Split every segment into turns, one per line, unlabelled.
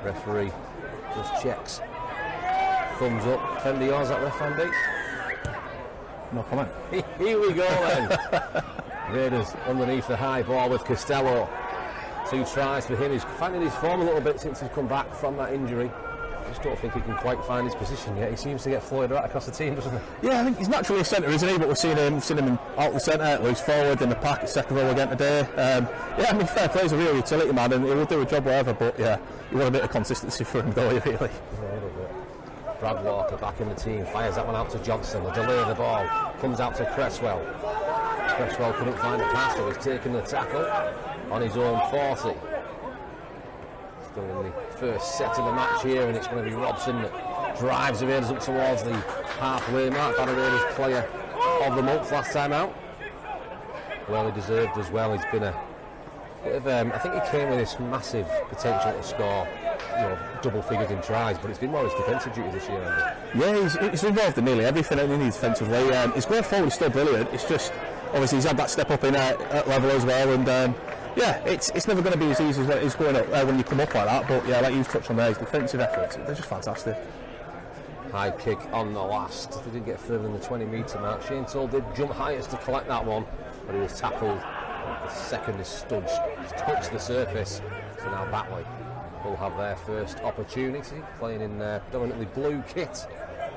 Referee just checks. Thumbs up. Fender yours, that ref, Andy?
No comment.
Here we go then. Raiders underneath the high ball with Costello. 2 tries for him. He's finding his form a little bit since he's come back from that injury. I just don't think he can quite find his position yet. He seems to get floated right across the team, doesn't he?
Yeah, I think he's naturally a centre, isn't he? But we've seen him out the centre, loose forward in the pack at second row again today. Yeah, I mean, fair play, he's a real utility man and he will do a job wherever, but yeah, you want a bit of consistency for him, don't you, really?
A little bit. Brad Walker back in the team, fires that one out to Johnson. The delay of the ball comes out to Cresswell. Cresswell couldn't find the pass, so he's taken the tackle on his own 40. Still in the first set of the match here, and it's going to be Robson that drives the Raiders up towards the halfway mark. Barrow Raiders player of the month last time out. Well, he deserved as well. He's been a bit of, I think he came with this massive potential to score, double figures in tries, but it's been more his defensive duty this year, hasn't it?
Yeah, he's involved in nearly everything in his defensively. His going forward is still brilliant. It's just obviously he's had that step up in at level as well, and yeah, it's never going to be as easy as it is going up when you come up like that. But yeah, like you've touched on there, his defensive efforts, they're just fantastic.
High kick on the last. They didn't get further than the 20-metre mark. Shane Toll did jump highest to collect that one, but he was tackled. The second is touched the surface. So now Batley will have their first opportunity, playing in their predominantly blue kit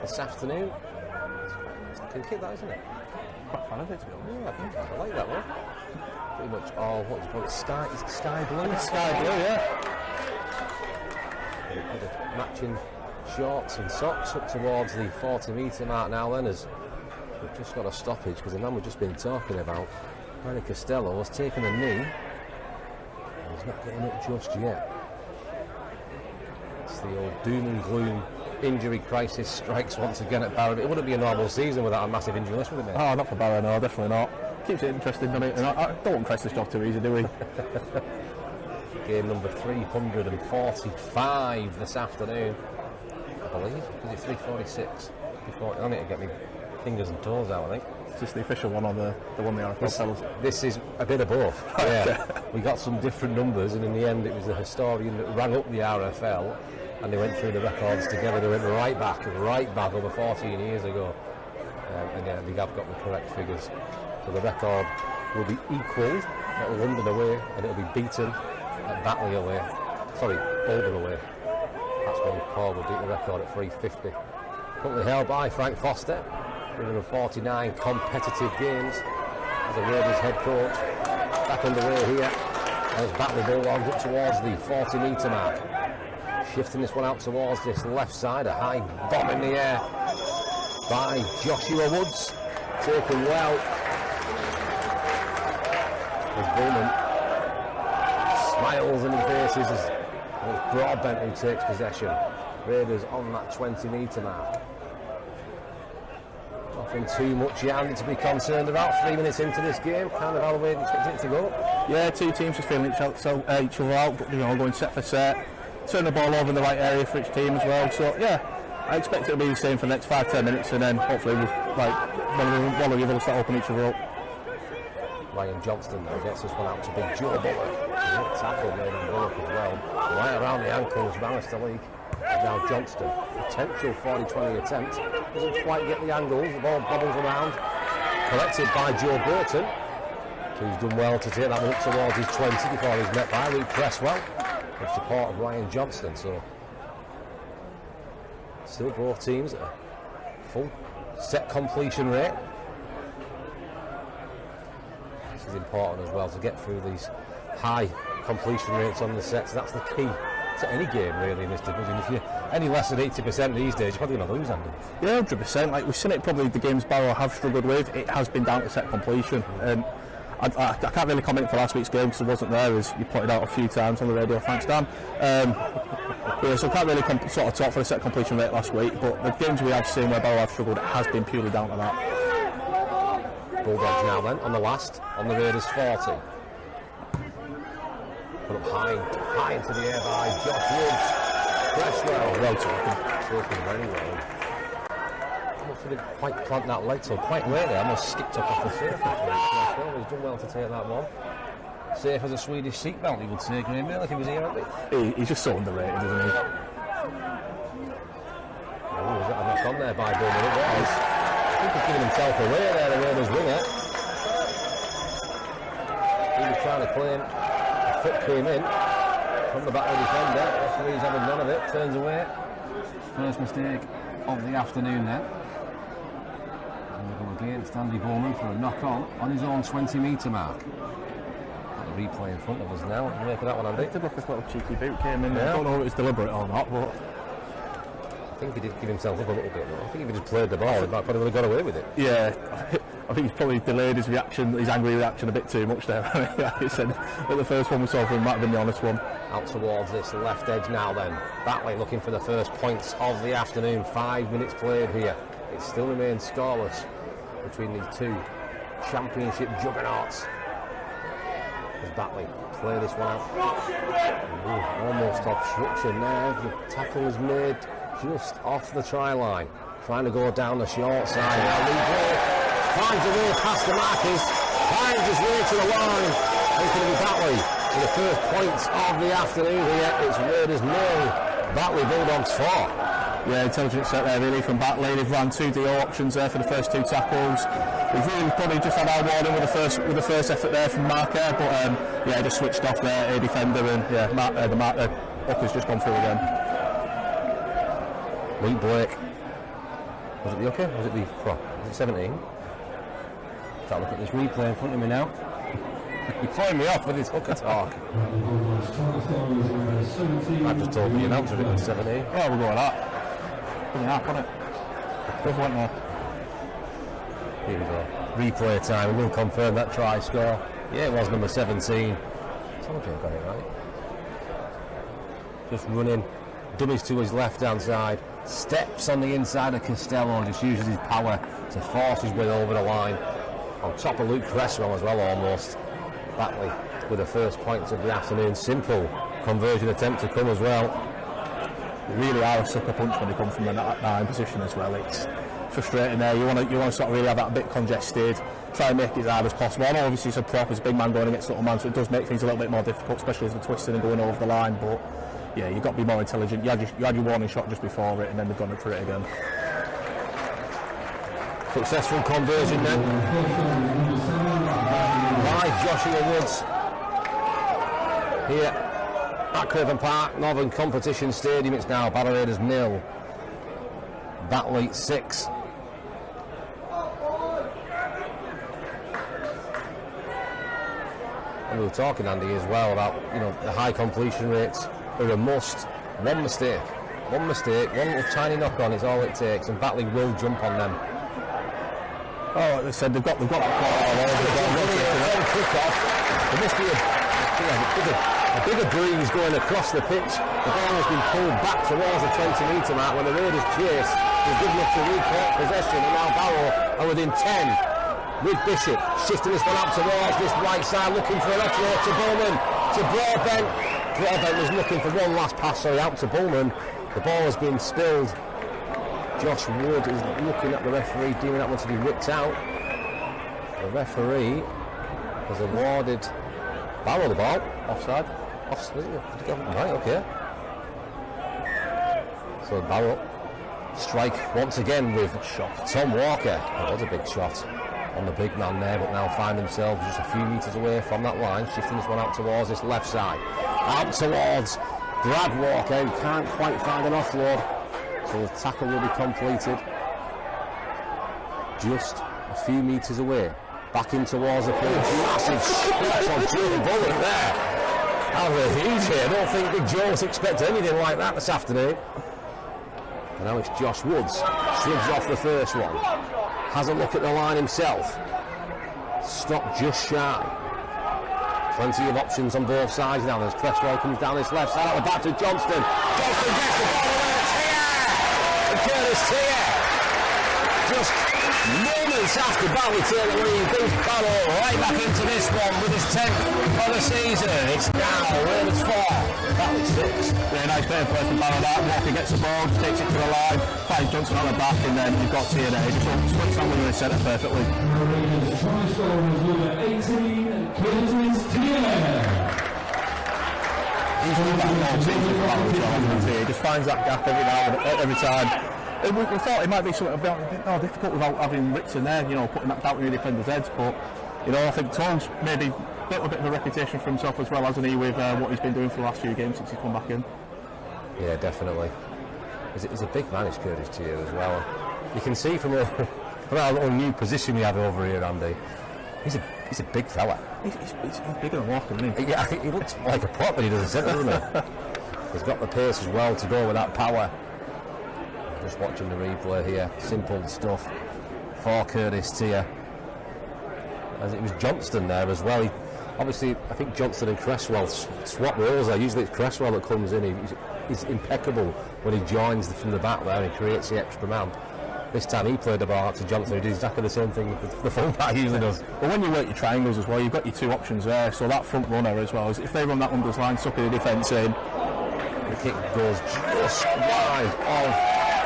this afternoon. It's a looking kit, that, isn't it?
Quite a fan of it, to be honest.
Yeah, I like that one. Pretty much all, what do you call it, sky blue?
Sky blue, yeah.
Matching shorts and socks up towards the 40-metre mark now then, as we've just got a stoppage because the man we've just been talking about, Manny Costello, has taken a knee. He's not getting up just yet. It's the old doom and gloom. Injury crisis strikes once again at Barrow. It wouldn't be a normal season without a massive injury list, would it, mate?
Oh, not for Barrow, no, definitely not. Keeps it interesting, doesn't it? And I don't want Chris' job too easy, do we?
Game number 345 this afternoon, I believe. Is it 346? I need to get my fingers and toes out, I think.
It's just the official one, or the one the RFL tells us?
This is a bit of both. Yeah. We got some different numbers, and in the end it was the historian that rang up the RFL, and they went through the records together. They went right back over 14 years ago, and yeah, they have got the correct figures. So the record will be equalled at London away, and it'll be beaten at Batley away. Sorry, Oldham away. That's when Paul will beat the record at 350. Currently held by Frank Foster. 349 competitive games as a Raiders head coach. Back underway here as Batley Bulldogs up towards the 40-metre mark. Shifting this one out towards this left side, a high bomb in the air by Joshua Woods. Taken well. As Bowman smiles in his faces as it's Broadbent who takes possession. Raiders on that 20-metre mark. Nothing too much yet to be concerned about. 3 minutes into this game, kind of how we expect it to go.
Yeah, two teams just feeling each other out, but going set for set. Turn the ball over in the right area for each team as well. So yeah, I expect it to be the same for the next 5-10 minutes, and then hopefully we'll, one or the other will start opening each other up.
Ryan Johnston now gets this one out to big Joe Bullock. Tackle made on Bullock as well. Right around the ankles, Bannister League. Now Johnston, potential 40-20 attempt. Doesn't quite get the angles, the ball bobbles around. Collected by Joe Burton, who's done well to take that one up towards his 20 before he's met by Luke Cresswell, with support of Ryan Johnston. So still both teams at a full set completion rate. This is important as well, to get through these high completion rates on the sets. That's the key to any game really in this division. If you're any less than 80% these days, you're probably going to lose, Andy.
Yeah, 100%. Like we've seen it, probably the games Barrow have struggled with, it has been down to set completion. I can't really comment for last week's game because I wasn't there, as you pointed out a few times on the radio. Thanks, Dan. Yeah, so I can't really sort of talk for the set completion rate last week, but the games we have seen where Barrow have struggled, it has been purely down to that.
Bulldogs now then on the last, on the Raiders 40. Put up high into the air by Josh Woods. Cresswell, well taken very well. Almost didn't quite plant that leg till quite late there. Almost skipped up off the surface. Cresswell has done well to take that one. safe as a Swedish seatbelt, he would say, Graham Bale, if he was here,
He's just so underrated, isn't he?
Oh, was that a knock on there by Bowman? It was. I think he's giving himself away there, the Raiders winger. He was trying to claim. A foot came in from the Batley defender. Referee's having none of it, turns away. First mistake of the afternoon then. And we go against Andy Bowman for a knock on his own 20-metre mark. Got the replay in front of us now. What do you make of that one, Andy?
It did look like a little cheeky boot came in there. I don't know if it was deliberate or not, but
I think he did give himself up a little bit. I think if he just played the ball, he might probably would have got away with it.
Yeah, I think he's probably delayed his reaction, his angry reaction a bit too much there. He said that the first one we saw from him might have been the honest one.
Out towards this left edge now then. Batley looking for the first points of the afternoon. 5 minutes played here. It still remains scoreless between these two championship juggernauts. As Batley play this one out. Ooh, almost obstruction there. The tackle was made just off the try line. Trying to go down the short side. Now Lee Blake finds a way past the markers. Finds his way to the line. And it's going to be Batley with the first points of the afternoon here. It's Raiders 0, Batley Bulldogs 4.
Yeah, intelligent set there really from Batley. They've ran 2 DO options there for the first 2 tackles. We've really probably just had our warning with the first effort there from Marker, but yeah, just switched off there, a defender, and yeah, the Hooker's just gone through again.
Lee Blake. Was it the Hooker? Was it the prop? Was it 17? Let's look at this replay in front of me now. You're throwing me off with this Hooker talk. I just told me the announcer it was 17.
Oh, we'll go with that. Put me half on it. Both went there.
Here we go. Replay time. We'll confirm that try score. Yeah, it was number 17. Told you I got it right. Just running. Dummies to his left hand side. Steps on the inside of Costello. Just uses his power to force his way over the line. On top of Luke Cresswell as well, almost. Batley with the first points of the afternoon. Simple conversion attempt to come as well.
They really are a sucker punch when they come from the 9 position as well. It's frustrating there. You want to sort of really have that a bit congested, try and make it as hard as possible. I know obviously it's a prop, it's a big man going against little man, so it does make things a little bit more difficult, especially as they're twisting and going over the line. But yeah, you've got to be more intelligent. You had your warning shot just before it, and then they've gone for it again.
Successful conversion then by Joshua Woods here at Craven Park, Northern Competition Stadium. It's now Barrow Raiders 0, Batley 6. And we were talking, Andy, as well about, you know, the high completion rates are a must. One mistake, one little tiny knock on is all it takes, and Batley will jump on them.
Oh, like they said, they've got that quite all over.
There must be a bigger breeze going across the pitch. The ball has been pulled back towards the 20-metre mark when the Raiders chase. They're good enough to reclaim possession, and now Barrow are within 10. With Bishop shifting this one up towards this right side, looking for an offload to Bowman, to Broadbent. Broadbent was looking for one last pass, out to Bowman. The ball has been spilled. Josh Wood is looking at the referee, deeming that one to be whipped out. The referee has awarded Barrow the ball.
Offside.
Right, okay. So Barrow strike once again with Tom Walker. That was a big shot on the big man there, but now find themselves just a few metres away from that line, shifting this one out towards this left side. Out towards Brad Walker, who can't quite find an offload. So the tackle will be completed just a few metres away. Back in towards the pitch. Massive shots on Joe Bullock there. Out of a huge hit. I don't think Big Joe was expecting anything like that this afternoon. And now it's Josh Woods. Shrugs off the first one. Has a look at the line himself. Stopped just shy. Plenty of options on both sides now. As Cresswell comes down this left side, out the back to Johnston. Johnston gets the ball away. Curtis Tier, just moments after Batley take the lead, brings Barrow right back into this one with his 10th of the season. It's now Raiders 4, Batley 6.
Really nice bit of play from Barrow that. Walker gets the ball, takes it to the line, finds Johnson on the back, and then you've got Tier there. He just swings on with the centre perfectly. He just finds that gap every time. We thought it might be something a bit more difficult without having Ritson there, you know, putting that doubt in the defender's heads, but you know, I think Tom's maybe built a bit of a reputation for himself as well, hasn't he, with what he's been doing for the last few games since he's come back in.
Yeah, definitely. He's a big man, is Curtis Tier as well. You can see from our little new position we have over here, Andy. He's a big fella.
He's bigger than Walker, isn't he?
Yeah, he looks like a prop when he does a centre, doesn't he? He's got the pace as well to go with that power. Just watching the replay here, simple stuff for Curtis Tier. As it was Johnston there as well. Obviously, I think Johnston and Cresswell swap roles there. Usually it's Cresswell that comes in. He's impeccable when he joins from the back there and creates the extra man. This time he played the ball out to Johnson, who did exactly the same thing the full-back usually does.
But when you work your triangles as well, you've got your two options there, so that front runner as well, if they run that unders line, sucking the defence in.
The kick goes just wide of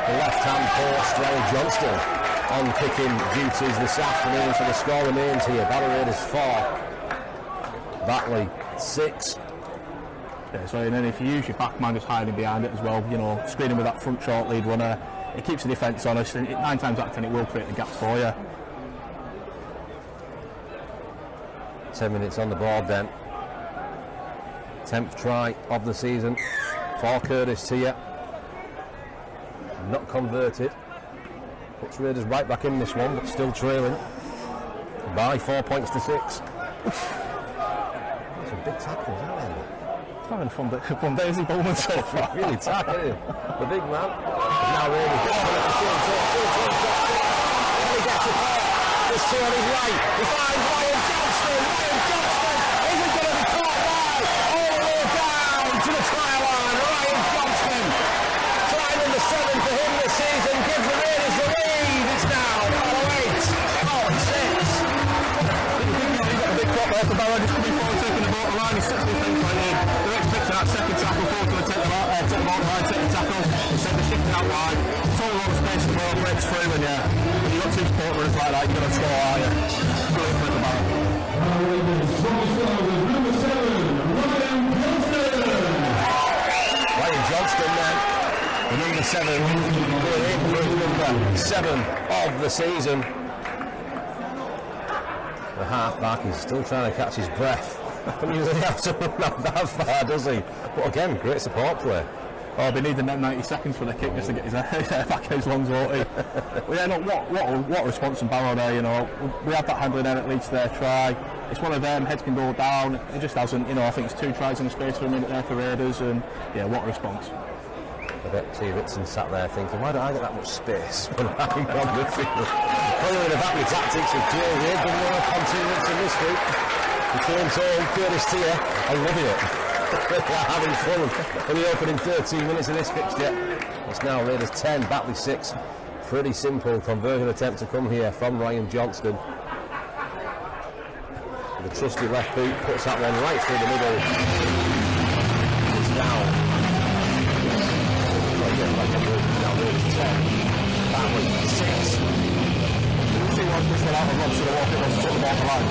the left-hand post. Ronald Johnston on kicking duties this afternoon, so the score remains here. Barrow Raiders 4, Batley 6.
Yeah, so and then if you use your back man just hiding behind it as well, you know, screening with that front short lead runner, it keeps the defence honest, and 9 times out of 10 it will create the gaps for you.
10 minutes on the board then. 10th try of the season for Curtis Tier. Not converted. Puts Raiders right back in this one, but still trailing by 4 points to 6. Some big tackles, aren't they?
Having a fun day, is he, Bowman, so far?
Really tight, isn't he? The big man. Now really gets it. He gets it. There's two on his right. He finds Ryan Johnston. Ryan Johnston isn't going to be caught by. All the way down to the try line. Ryan Johnston. Try number 7 for him this season. Gives the Raiders the lead. It's now 8. 6.
He's got a big crop there for Barrow, just coming forward, taking the ball to the line. He's 6 defence right in. They're expecting that second tackle, forward to take the ball to the line, take the tackle. Instead they're shifting out wide. Total lot of space in the ball, breaks through, and yeah, when you've got two support runners like that, you're going to score, aren't you? Brilliant play for Barrow.
Ryan Johnston then, the number 7, going in for his number 7 of the season. The half-back is still trying to catch his breath. Doesn't usually have to run out that far, does he? But again, great support play.
Oh, they need the 90 seconds for the kick just to get his hair back as long as won't he? Well, yeah, no, what a response from Barrow there, you know. We had that handling there that leads to their try. It's one of them, heads can go down. It just hasn't, you know. I think it's 2 tries in a space for a minute there for Raiders, and yeah, what a response.
I bet T. Ritson sat there thinking, why don't I get that much space when I'm on the field? Clearly the Batley tactics of Joe Reid didn't work on T. Ritson this week. He came told Curtis Tier, I'm loving it. They're having fun in the opening 13 minutes of this fixture. It's now Raiders 10, Batley 6. Pretty simple conversion attempt to come here from Ryan Johnston. The trusty left boot puts that one right through the middle. It's now. Now Raiders 10, Batley 6.
You see what push one out of Rob should have walked it was to took the ball to line.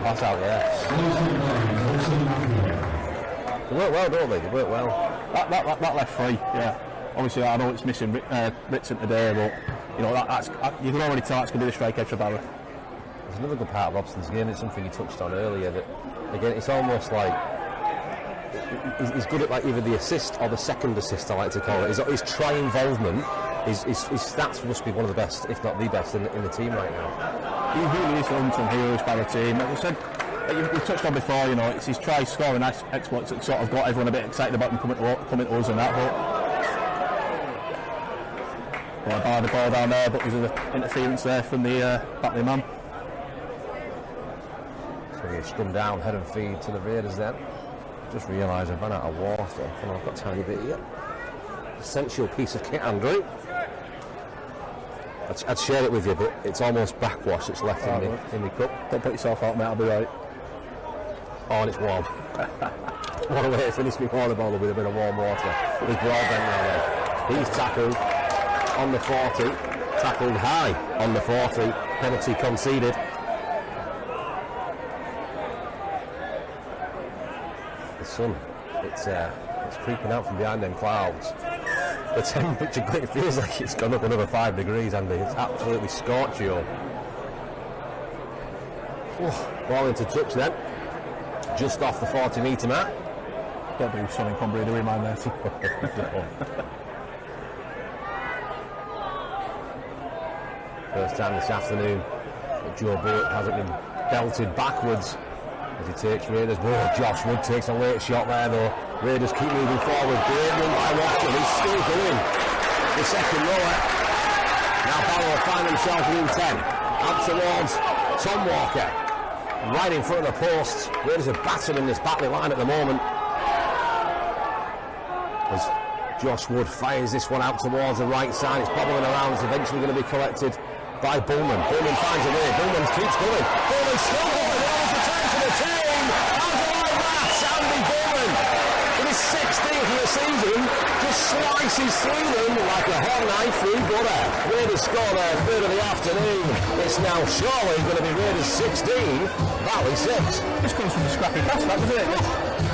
Pass out, yeah. They work well, don't they? They work well.
That left free, yeah. Obviously, I know it's missing Ritson today, but you know that's you can already tell that's going to be the strike edge of Barrow.
There's another good part of Robson's game. It's something he touched on earlier. That again, it's almost like he's good at like either the assist or the second assist. I like to call it. His try involvement. His stats must be one of the best, if not the best, in the team right now.
He really is the unsung hero of this Barrow team. Like I said, we touched on before, you know, it's his try scoring exploits that sort of got everyone a bit excited about him coming to us and that. But I the ball down there, but there's an interference there from the Batley man.
So he'll scrum down, head and feed to the Raiders then. Just realised I've run out of water. Come on, I've got a tiny bit here. Essential piece of kit, Andrew. I'd share it with you, but it's almost backwash. It's left in the cup.
Don't put yourself out, mate. I'll be right.
Oh, and it's warm. What a way to finish before the ball with a bit of warm water. There's Broadbent now. He's tackled. on the 40, tackled high on the 40, penalty conceded. The sun, it's creeping out from behind them clouds. The temperature, it feels like it's gone up another 5 degrees, Andy. It's absolutely scorchio. Ball into touch then, just off the 40 metre mark.
Don't do something Cumbria, do we, man, there?
First time this afternoon that Joe Bullock hasn't been belted backwards as he takes Raiders. Whoa, Josh Wood takes a late shot there though. Raiders keep moving forward. Great run by Watson. He's still going. The second rower. Now Barrow find themselves within 10. Out towards Tom Walker. Right in front of the posts. Raiders are battering this Batley line at the moment. As Josh Wood fires this one out towards the right side. It's bobbling around. It's eventually going to be collected by Bullman. Bullman finds a way. Bullman keeps going. Bullman still going. All the time to the team. How do I like that? Sandy Bullman. In his 16th of the season, just slices through them like a hot knife through butter. Raiders score their third of the afternoon. It's now surely going to be Raiders 16, Batley 6.
This comes from the scrappy pass, that was it.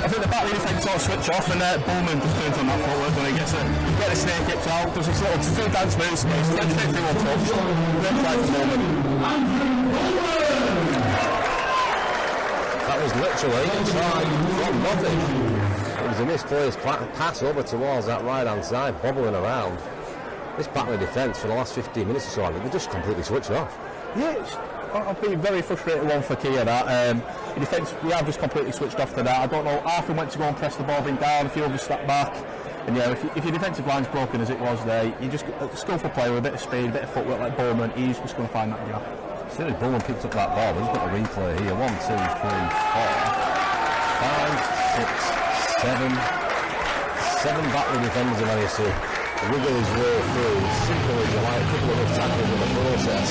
I think the Batley defence sort of switch off and Bullman just turns on that footwork when he gets it. Get the snake hips out, does his little two dance moves, he's straight through on touch. Great play for Bullman.
That was literally a try from nothing. It was a misplaced pass over towards that right hand side, bobbling around. This Batley defence for the last 15 minutes or so, they just completely switched off.
Yeah, I've been very frustrated one for Kia that. The defence, we have just completely switched off to that. I don't know, Arthur went to go and press the ball being down, a few others stepped back. And yeah, if your defensive line's broken as it was there, you just a skillful player with a bit of speed, a bit of footwork like Bowman, he's just going to find that gap.
As soon as Bowman picked up that ball, we've got a replay here. 1, 2, 3, 4, 5, 6, 7 Batley defenders have managed to wiggle his way through. Simple as you like, a couple of those tackles in the process.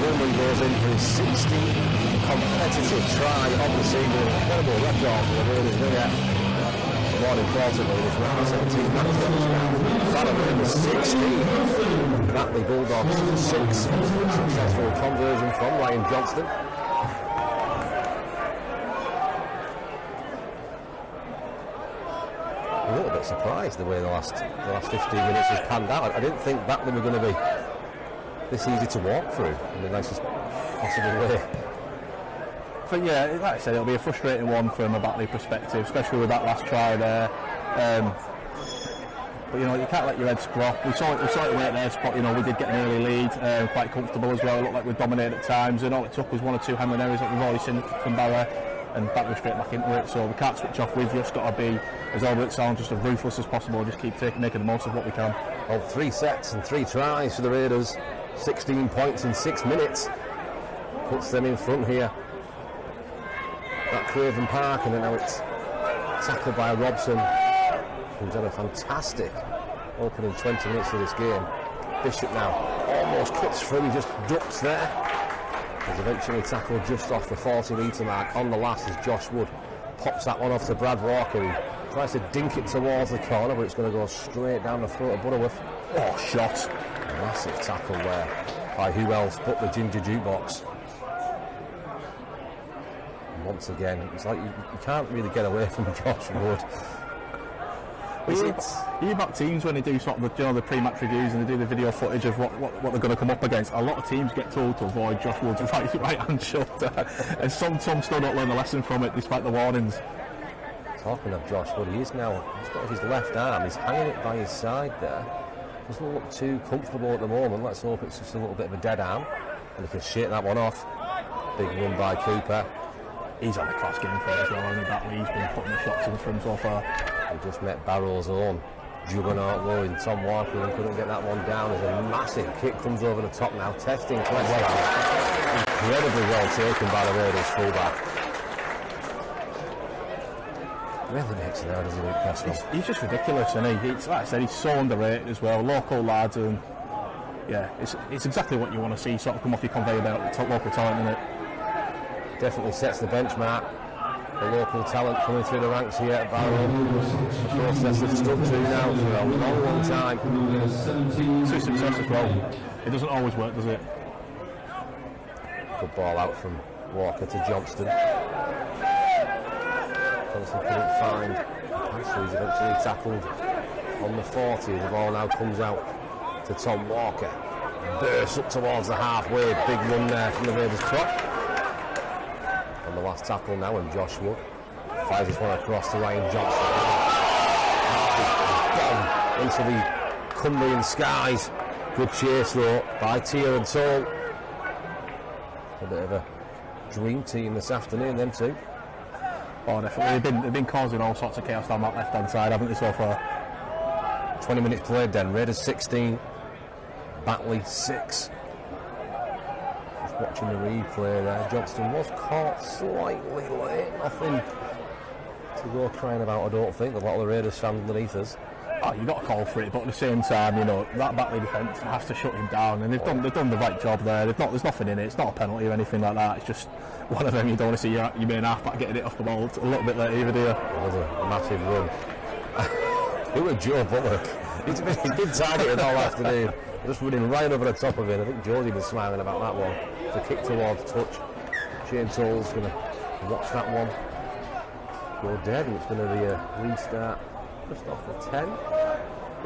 Bowman goes in for his 16th competitive try of the season. Incredible record for the Raiders winger. More importantly, this round 17 match Barrow Raiders 16. Batley Bulldogs 6. Successful conversion from Ryan Johnston. A little bit surprised the way the last 15 minutes has panned out. I didn't think Batley were going to be this easy to walk through in the nicest possible way.
But yeah, like I said, it'll be a frustrating one from a Batley perspective, especially with that last try there. But you know, you can't let your heads drop. We saw it late there, spot. You know, we did get an early lead, quite comfortable as well. It looked like we dominated at times, and all it took was 1 or 2 handling errors that we've already seen from Barrow, and Batley straight back into it. So we can't switch off. We've just got to be, as Albert sounds, just as ruthless as possible. Just keep making the most of what we can.
Well, 3 sets and 3 tries for the Raiders. 16 points in 6 minutes. Puts them in front here at Craven Park, and then now it's tackled by Robson, who's had a fantastic opening 20 minutes of this game. Bishop now almost cuts through, he just ducks there. He's eventually tackled just off the 40 metre mark on the last as Josh Wood pops that one off to Brad Walker, who tries to dink it towards the corner, but it's going to go straight down the throat of Butterworth. Oh, shot! A massive tackle there by who else but the Ginger Jukebox. Once again, it's like you can't really get away from Josh Wood.
You back teams when they do sort of the pre-match reviews and they do the video footage of what they're going to come up against. A lot of teams get told to avoid Josh Wood's right hand shoulder, and some still don't learn the lesson from it despite the warnings.
Talking of Josh Wood, he's got his left arm, he's hanging it by his side there. Doesn't look too comfortable at the moment. Let's hope it's just a little bit of a dead arm and he can shake that one off. Big run by Cooper.
He's had a class game for it as well, only Batley. He's been putting the shots in for him so far.
He just met Barrow's own juggernaut low in Tom Walker and couldn't get that one down as a massive kick comes over the top now, testing Cleston. Incredibly well taken by the Raiders fullback. Really makes it out, doesn't he, Preston?
He's just ridiculous, isn't he? Like I said, he's so underrated as well. Local lad, and yeah, it's exactly what you want to see sort of come off your conveyor belt, local talent, isn't it?
Definitely sets the benchmark. the local talent coming through the ranks here at Barrow. The process they've stuck to now for a long, long time.
To success as well. It doesn't always work, does it?
Good ball out from Walker to Johnston. Johnson couldn't find Batley. He's eventually tackled on the 40. The ball now comes out to Tom Walker. Bursts up towards the halfway. Big run there from the Raiders prop. And the last tackle now, and Josh Wood fires this one across to Ryan Johnson. Into the Cumbrian skies. Good chase though by Tier and Toll. A bit of a dream team this afternoon, them two.
Oh, definitely. They've been causing all sorts of chaos down that left-hand side, haven't they, so far?
20 minutes played then. Raiders 16, Batley 6. Just watching the replay there. Johnston was caught slightly late. Nothing to go crying about, I don't think. A lot of the Raiders fans underneath us.
Oh, you've got to call for it, but at the same time, you know, that Batley defence has to shut him down, and they've done the right job there. There's nothing in it. It's not a penalty or anything like that. It's just one of them you don't want to see your main half-back getting it off the ball a little bit later either, do you?
It was a massive run. Who was Joe Bullock? He's been targeted all afternoon. Just running right over the top of it. I think Georgie was smiling about that one. It's a kick towards touch. Shane Toll's going to watch that one go dead, and it's going to be a restart just off the 10.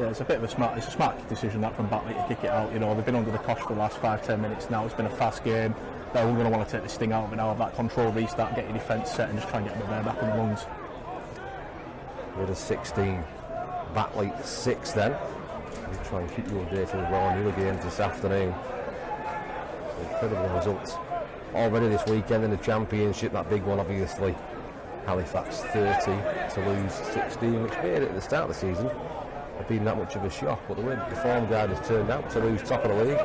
Yeah, it's a smart decision that from Batley to kick it out. You know, they've been under the cosh for the last 5-10 minutes now. It's been a fast game. They're all going to want to take the sting out of it now, have that control restart, get your defence set, and just try and get them there back in the runs.
Raiders 16, Batley 6 then. We'll try and keep you updated as well on the other games this afternoon. Incredible results already this weekend in the Championship. That big one, obviously. Halifax 30, Toulouse 16, which made it at the start of the season have been that much of a shock, but the way the form guide has turned out, Toulouse top of the league,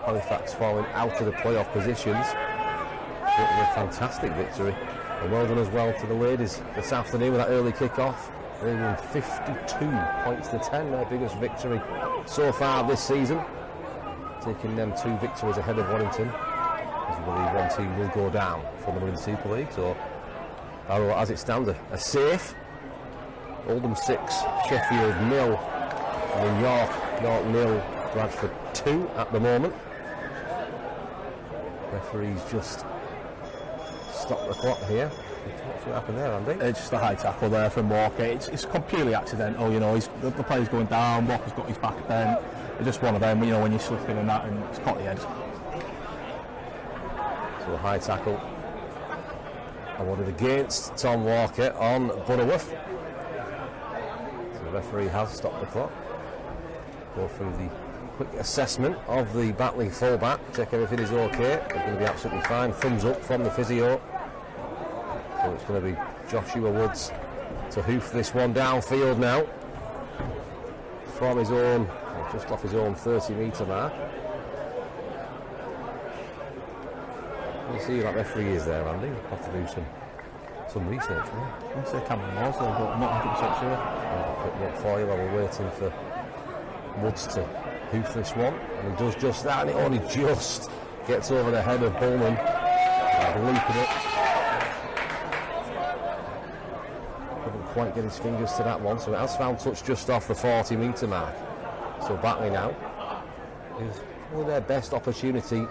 Halifax falling out of the playoff positions. It was a fantastic victory, and well done as well to the ladies this afternoon with that early kick-off. They won 52 points to 10, their biggest victory so far this season, taking them 2 victories ahead of Warrington, as we believe one team will go down from the Women's Super League. So Barrow, as it stands, a safe. Oldham 6, Sheffield 0, and in York 0, Bradford 2 at the moment. Referees just stop the clock here. What's going to happen there, Andy?
It's just a high tackle there from Walker. It's completely accidental, you know. The player's going down, Walker's got his back bent. It's just one of them, you know, when you're slipping and that, and it's caught the head.
So a high tackle awarded against Tom Walker on Butterworth. So the referee has stopped the clock. Go through the quick assessment of the Batley fullback, check everything is okay. They're going to be absolutely fine. Thumbs up from the physio. So it's going to be Joshua Woods to hoof this one downfield now from his own, just off his own 30-metre mark. You see that referee is there, Andy. We'll have to do some research.
I'll say Cameron Mosley, but I'm not 100% sure.
I'll quick look for you while we're waiting for Woods to hoof this one. And he does just that, and it only just gets over the head of Bullman. Leaping it. Couldn't quite get his fingers to that one, so it has found touch just off the 40-metre mark. So Batley now is probably their best opportunity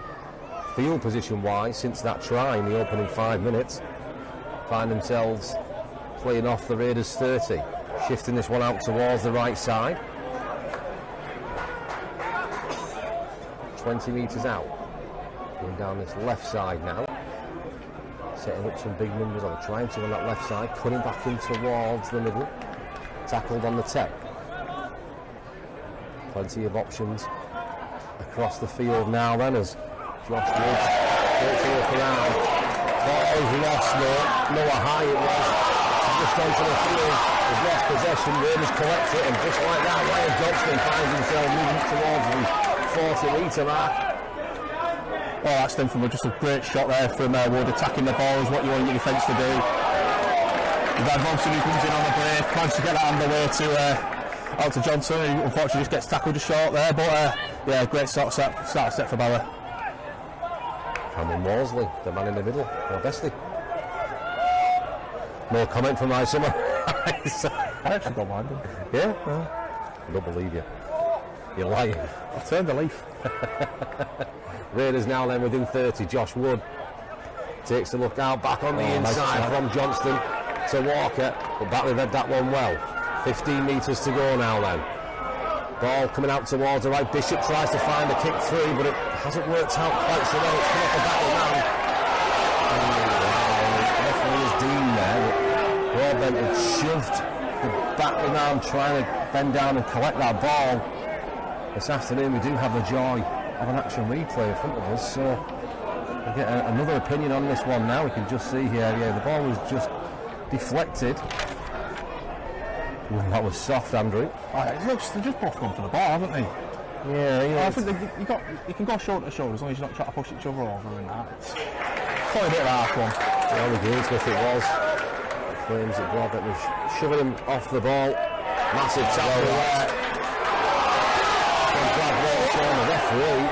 field position wise since that try in the opening 5 minutes. Find themselves playing off the Raiders 30, shifting this one out towards the right side. 20 metres out, going down this left side now, setting up some big numbers, or trying to on that left side, cutting back in towards the middle, tackled on the 10. Plenty of options across the field now then as Josh Woods takes a look around. Ball is lost though. Noah High it was. Just onto the field. He's lost possession. Raiders collect it, and just like that, Ryan Johnston finds himself moving towards the 40-metre mark.
Oh, that's them from just a great shot there from Wood. Attacking the ball is what you want your defence to do. You've got Robson who comes in on the break, tries to get that underway to out to Johnson, who unfortunately just gets tackled just short there. But yeah, great start set for Barrow.
Cameron Worsley, the man in the middle, or Bestley. No comment from my summer.
I actually don't mind him.
Yeah? I don't believe you. You're lying.
I've turned the leaf.
Raiders now then within 30. Josh Wood takes a look out, back on the inside from Johnston to Walker, but Batley read that one well. 15 metres to go now then. Ball coming out towards the right. Bishop tries to find a kick through, but it hasn't worked out quite so well. It's come off the Batley man. The referee is deemed there that Broadbent had shoved the Batley man trying to bend down and collect that ball. This afternoon we do have the joy of an action replay in front of us, so we'll get another opinion on this one now. We can just see here, yeah, the ball was just deflected. Ooh, that was soft, Andrew.
They're just both gone for the ball, haven't they?
Yeah.
I think you can go shoulder to shoulder as long as you're not trying to push each other over and that. It's probably a bit of a harsh one.
Yeah, the Greensmith it was. Claims that Broadbent was shoving him off the ball. Massive tackle there. From Brad Walsh on the referee.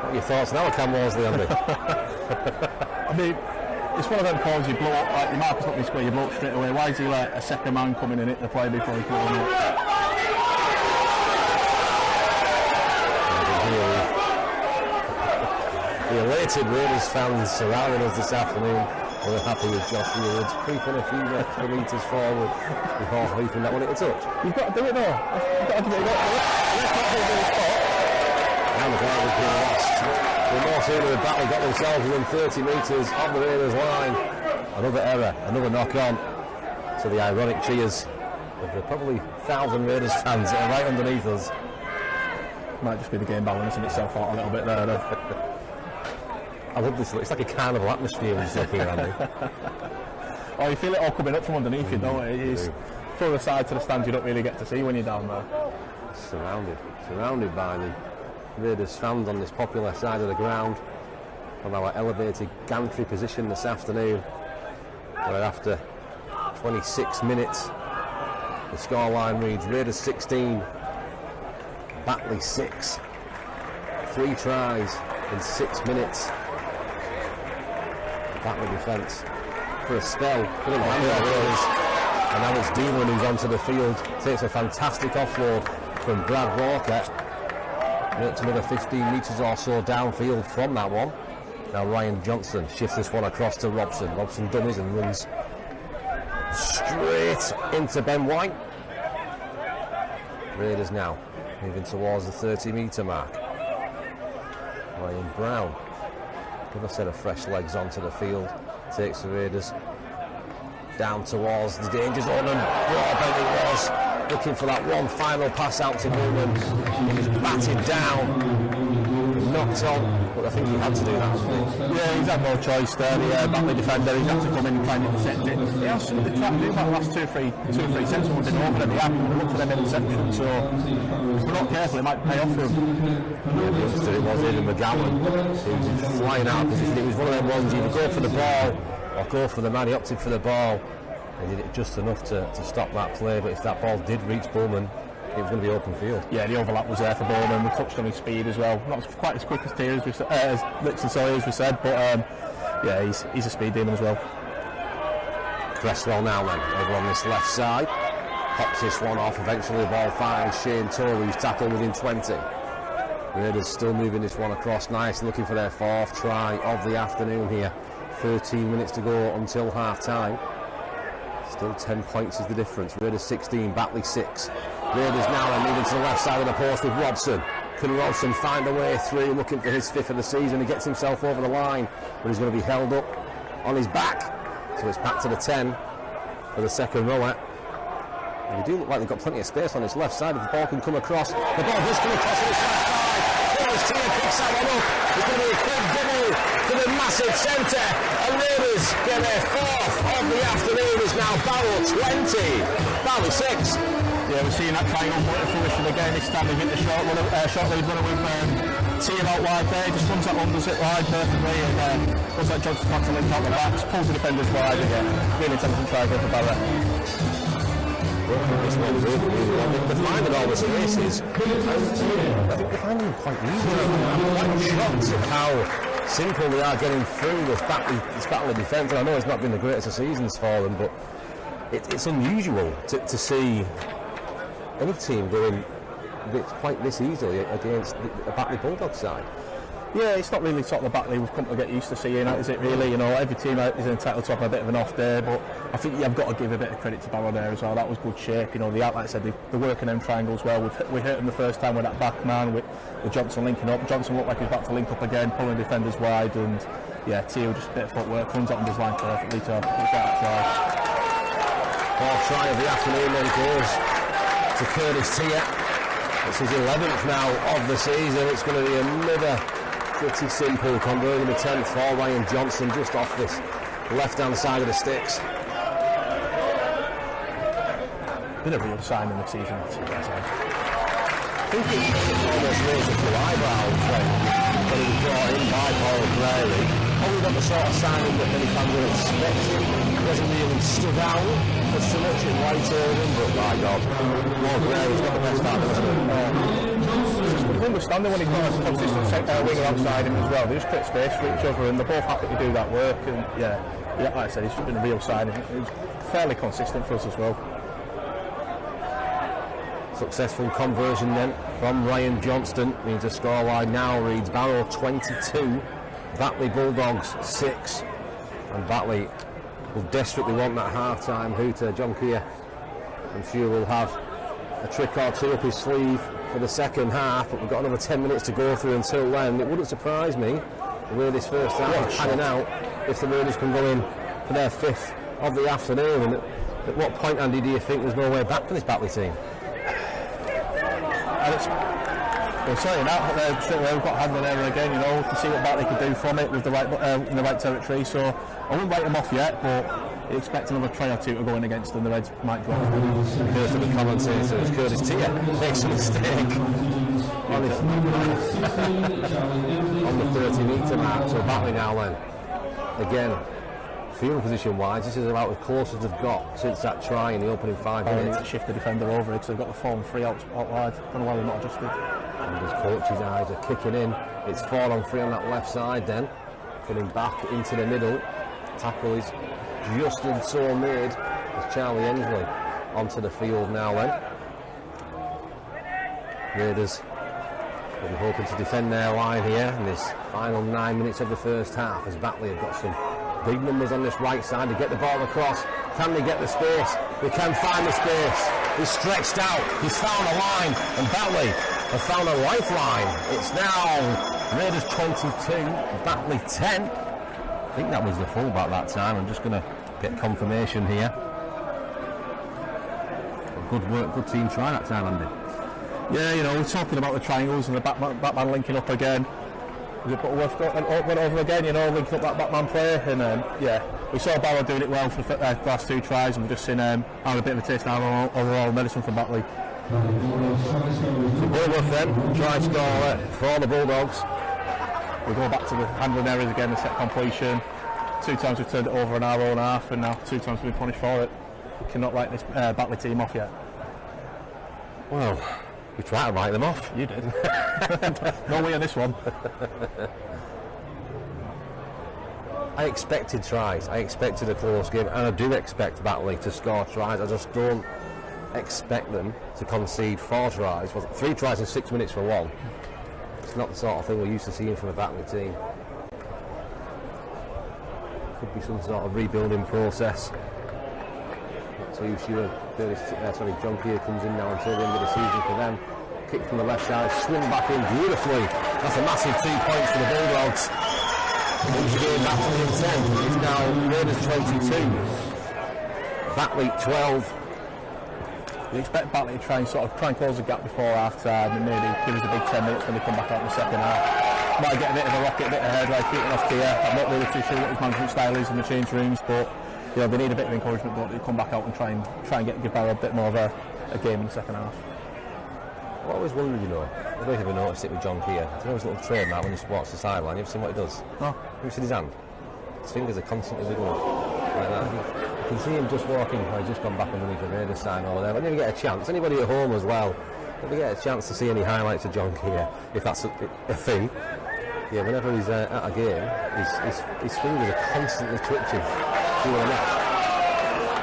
What are your thoughts now, Cam Worsley, Andy?
I mean, it's one of them calls you blow up, like your Marcus Lutney square, you blow up straight away. Why is he let a second man come in and hit the play before he put him up?
The elated Raiders fans surrounding us this afternoon. We're happy with Josh Woods creeping a few extra metres forward before leaping that one at a touch.
You've got to do it though. You've got to give it a go. Let's not hold the spot.
And the ball has been lost. The more sooner the Batley got themselves within 30 metres of the Raiders line. Another error, another knock on to the ironic cheers of the probably 1,000 Raiders fans that are right underneath us.
Might just be the game balancing itself out a little bit there though.
I love this. It's like a carnival atmosphere when you're up here, Andy.
Oh, you feel it all coming up from underneath you, don't it? It is from the side to the stands you don't really get to see when you're down there.
Surrounded by the Raiders fans on this popular side of the ground from our elevated gantry position this afternoon, where after 26 minutes the scoreline reads Raiders 16, Batley 6. 3 tries in 6 minutes. Batley defence for a spell, and now it's Deelan who's onto the field, takes a fantastic offload from Brad Walker. It's another 15 metres or so downfield from that one. Now Ryan Johnson shifts this one across to Robson. Robson dummies and runs straight into Ben White. Raiders now moving towards the 30 metre mark. Ryan Brown, another set of fresh legs onto the field, takes the Raiders down towards the danger zone, and Broadbent it was, looking for that one final pass out to Newman. He was batted down, knocked on, but I think he had to do that.
Yeah, he's had no choice there. The Batley defender, he's had to come in and try and intercept it. He has some of the trap do about the last two or three sets when we've been over them. They haven't looked for them interceptions, so if we're not careful, it might pay off for him.
Yeah, the youngster it was Aidan McGowan, he was flying out of position. It was one of them ones, you either go for the ball or go for the man. He opted for the ball and did it just enough to stop that play, but if that ball did reach Bowman, it was going to be open field.
Yeah, the overlap was there for Bowman. We touched on his speed as well. Not quite as quick as Tier as Nixon Sawyer, as we said, but yeah, he's a speed demon as well.
Cresswell now then, over on this left side, pops this one off. Eventually the ball finds Shane Torrey's tackle within 20. Raiders still moving this one across nice, looking for their 4th try of the afternoon here. 13 minutes to go until half time. Still 10 points is the difference. Raiders 16, Batley 6. Raiders now are moving to the left side of the post with Robson. Can Robson find a way through, looking for his 5th of the season? He gets himself over the line, but he's going to be held up on his back. So it's back to the 10 for the second rower. And they do look like they've got plenty of space on his left side. If the ball can come across, the ball does come across on his left side. Tier picks that one up. It's going to be a quick double to the massive centre. And Raiders get their 4th of the afternoon. Is now Barrow 20, Batley 6.
Yeah, we're seeing that triangle come to fruition again. This time they've hit the short lead runner with Tier out wide there. Just runs that one, does it wide perfectly, and does that Johnson back to link out the back. Just pulls the defenders wide again. Really intelligent try again for Barrow.
They're finding all the spaces. I think they're finding them quite easy. I'm quite shocked at how simple they are getting through this Batley defence. And I know it's not been the greatest of seasons for them, but it's unusual to see any team doing quite this easily against a Batley Bulldogs side.
Yeah, it's not really sort of the Batley we've come to get used to seeing, is it really? You know, every team is entitled to have a bit of an off day, but I think you've got to give a bit of credit to Barrow there as well. That was good shape. You know, like I said, they're working them triangles well. We hit them the first time with that back man with Johnson linking up. Johnson looked like he's about to link up again, pulling defenders wide, and yeah, Teo just a bit of footwork, runs up on his line perfectly to push out a try.
Fourth try of the afternoon then goes to Curtis Teo. It's his 11th now of the season. It's going to be another pretty simple converting the 10th for Ryan Johnson, just off this left-hand side of the sticks.
Been a real sign in the season, I think
it's almost raised a few eyebrows when he was brought in by Paul Gray. Probably not the sort of signing that many fans were expecting. He hasn't really stood out for so much in White Irving, but my God, Paul Gray's got the best out of it.
It's understanding when he's got a consistent winger outside him as well. They just create space for each other, and they're both happy to do that work. And yeah, like I said, it's just been a real sign. It's fairly consistent for us as well.
Successful conversion then from Ryan Johnston means the scoreline now reads Barrow 22, Batley Bulldogs 6, and Batley will desperately want that half-time hooter. John Keir, I'm sure, will have a trick or two up his sleeve for the second half, but we've got another 10 minutes to go through until then. It wouldn't surprise me the way this first half is panning out if the Raiders can go in for their 5th of the afternoon. And at what point, Andy, do you think there's no way back for this Batley team?
We're saying that straight away we've got hand on error again, you know, to see what Batley could do from it with the right in the right territory. So I wouldn't write them off yet, but expect another try or two to go in against them. The Reds might drop.
First of the commentators, Curtis Teo makes a mistake on the 30-metre mark. So Batley now then, again, field position wise, this is about as close as they've got since that try in the opening 5 minutes.
To shift the defender over because they've got the 4 and 3 out wide. I don't know why they're not adjusted.
And his coach's eyes are kicking in. It's 4 on 3 on that left side then. Coming back into the middle. Tackle is just and so made as Charlie Ensley onto the field now then. Raiders will be hoping to defend their line here in this final 9 minutes of the first half, as Batley have got some big numbers on this right side to get the ball across. Can they get the space? They can find the space. He's stretched out. He's found a line, and Batley have found a lifeline. It's now Raiders 22, Batley 10. I think that was the fullback that time. I'm just going to get confirmation here. Good work, good team try that time, Andy.
Yeah, you know, we're talking about the triangles and the backman linking up again. Went over again, you know, linking up that backman play, and yeah, we saw Barrow doing it well for the last 2 tries, and we've just seen having a bit of a taste of overall medicine from Batley.
So Bullworth then, try score for the Bulldogs.
We go back to the handling errors again, the set completion. 2 times we've turned it over an hour and a half, and now 2 times we've been punished for it. We cannot write this Batley team off yet.
Well, we tried to write them off.
You did. No way on this one.
I expected tries. I expected a close game, and I do expect Batley to score tries. I just don't expect them to concede 4 tries. Well, 3 tries in 6 minutes for 1. It's not the sort of thing we're used to seeing from a Batley team. Could be some sort of rebuilding process. Not too sure. John Keir comes in now until the end of the season for them. Kick from the left side, swung back in beautifully. That's a massive 2 points for the Bulldogs. Once again, back to the 10. It's now Raiders 22, Batley 12.
We expect Batley to try and close the gap before half time and maybe give us a big 10 minutes when they come back out in the second half. Might get a bit of a rocket, a bit ahead, like keeping off Keir. I'm not really too sure what his management style is in the change rooms, but you know, they need a bit of encouragement, but they come back out and try and give Barrow a bit more of a game in the second half.
I always wondered, you know, I don't know if you ever noticed it with John Keir. Do you know his little trademark when he walks the sideline? You ever seen what he does?
No.
Have you seen his hand? His fingers are constantly wiggling like that. You can see him just walking. He's just gone back underneath the Raiders sign over there. But never get a chance. Anybody at home as well, never get a chance to see any highlights of John Keir, if that's a thing. Yeah, whenever he's at a game, his fingers are constantly twitching. I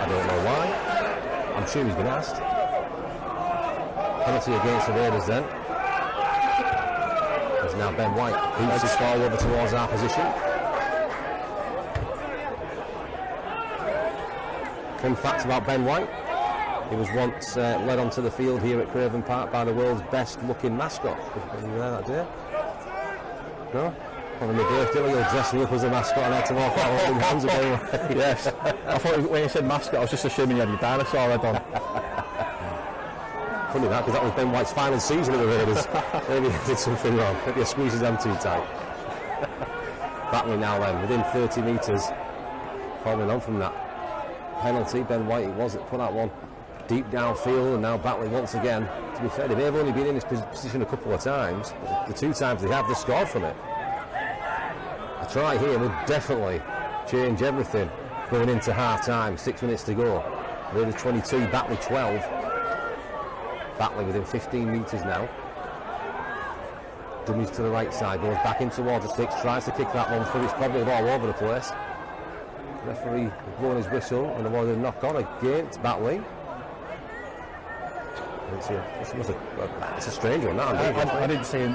don't know why. I'm sure he's been asked. Penalty against the Raiders then. There's now Ben White. Boots his ball over towards our position. Fun fact about Ben White. He was once led onto the field here at Craven Park by the world's best looking mascot. Were you there that day? No? On my birthday, you'll dress me up as a mascot and I had to walk out holding hands with him.
Yes. I thought when you said mascot, I was just assuming you had your dinosaur head on.
Funny that, because that was Ben White's final season at the Raiders. Maybe he did something wrong. Maybe I squeezed his hand too tight. Batley now then, within 30 metres. Following on from that penalty, Ben White, it was that put that one deep downfield, and now Batley once again. To be fair, they've only been in this position a couple of times. But the 2 times they have, they scored from it. A try here would definitely change everything going into half time. 6 minutes to go. Raiders 22, Batley 12. Batley within 15 metres now. Dummies to the right side, goes back in towards the sticks, tries to kick that one through. It's probably all over the place. Referee blowing his whistle and avoided a knock on against Batley. It's a strange one.
I didn't see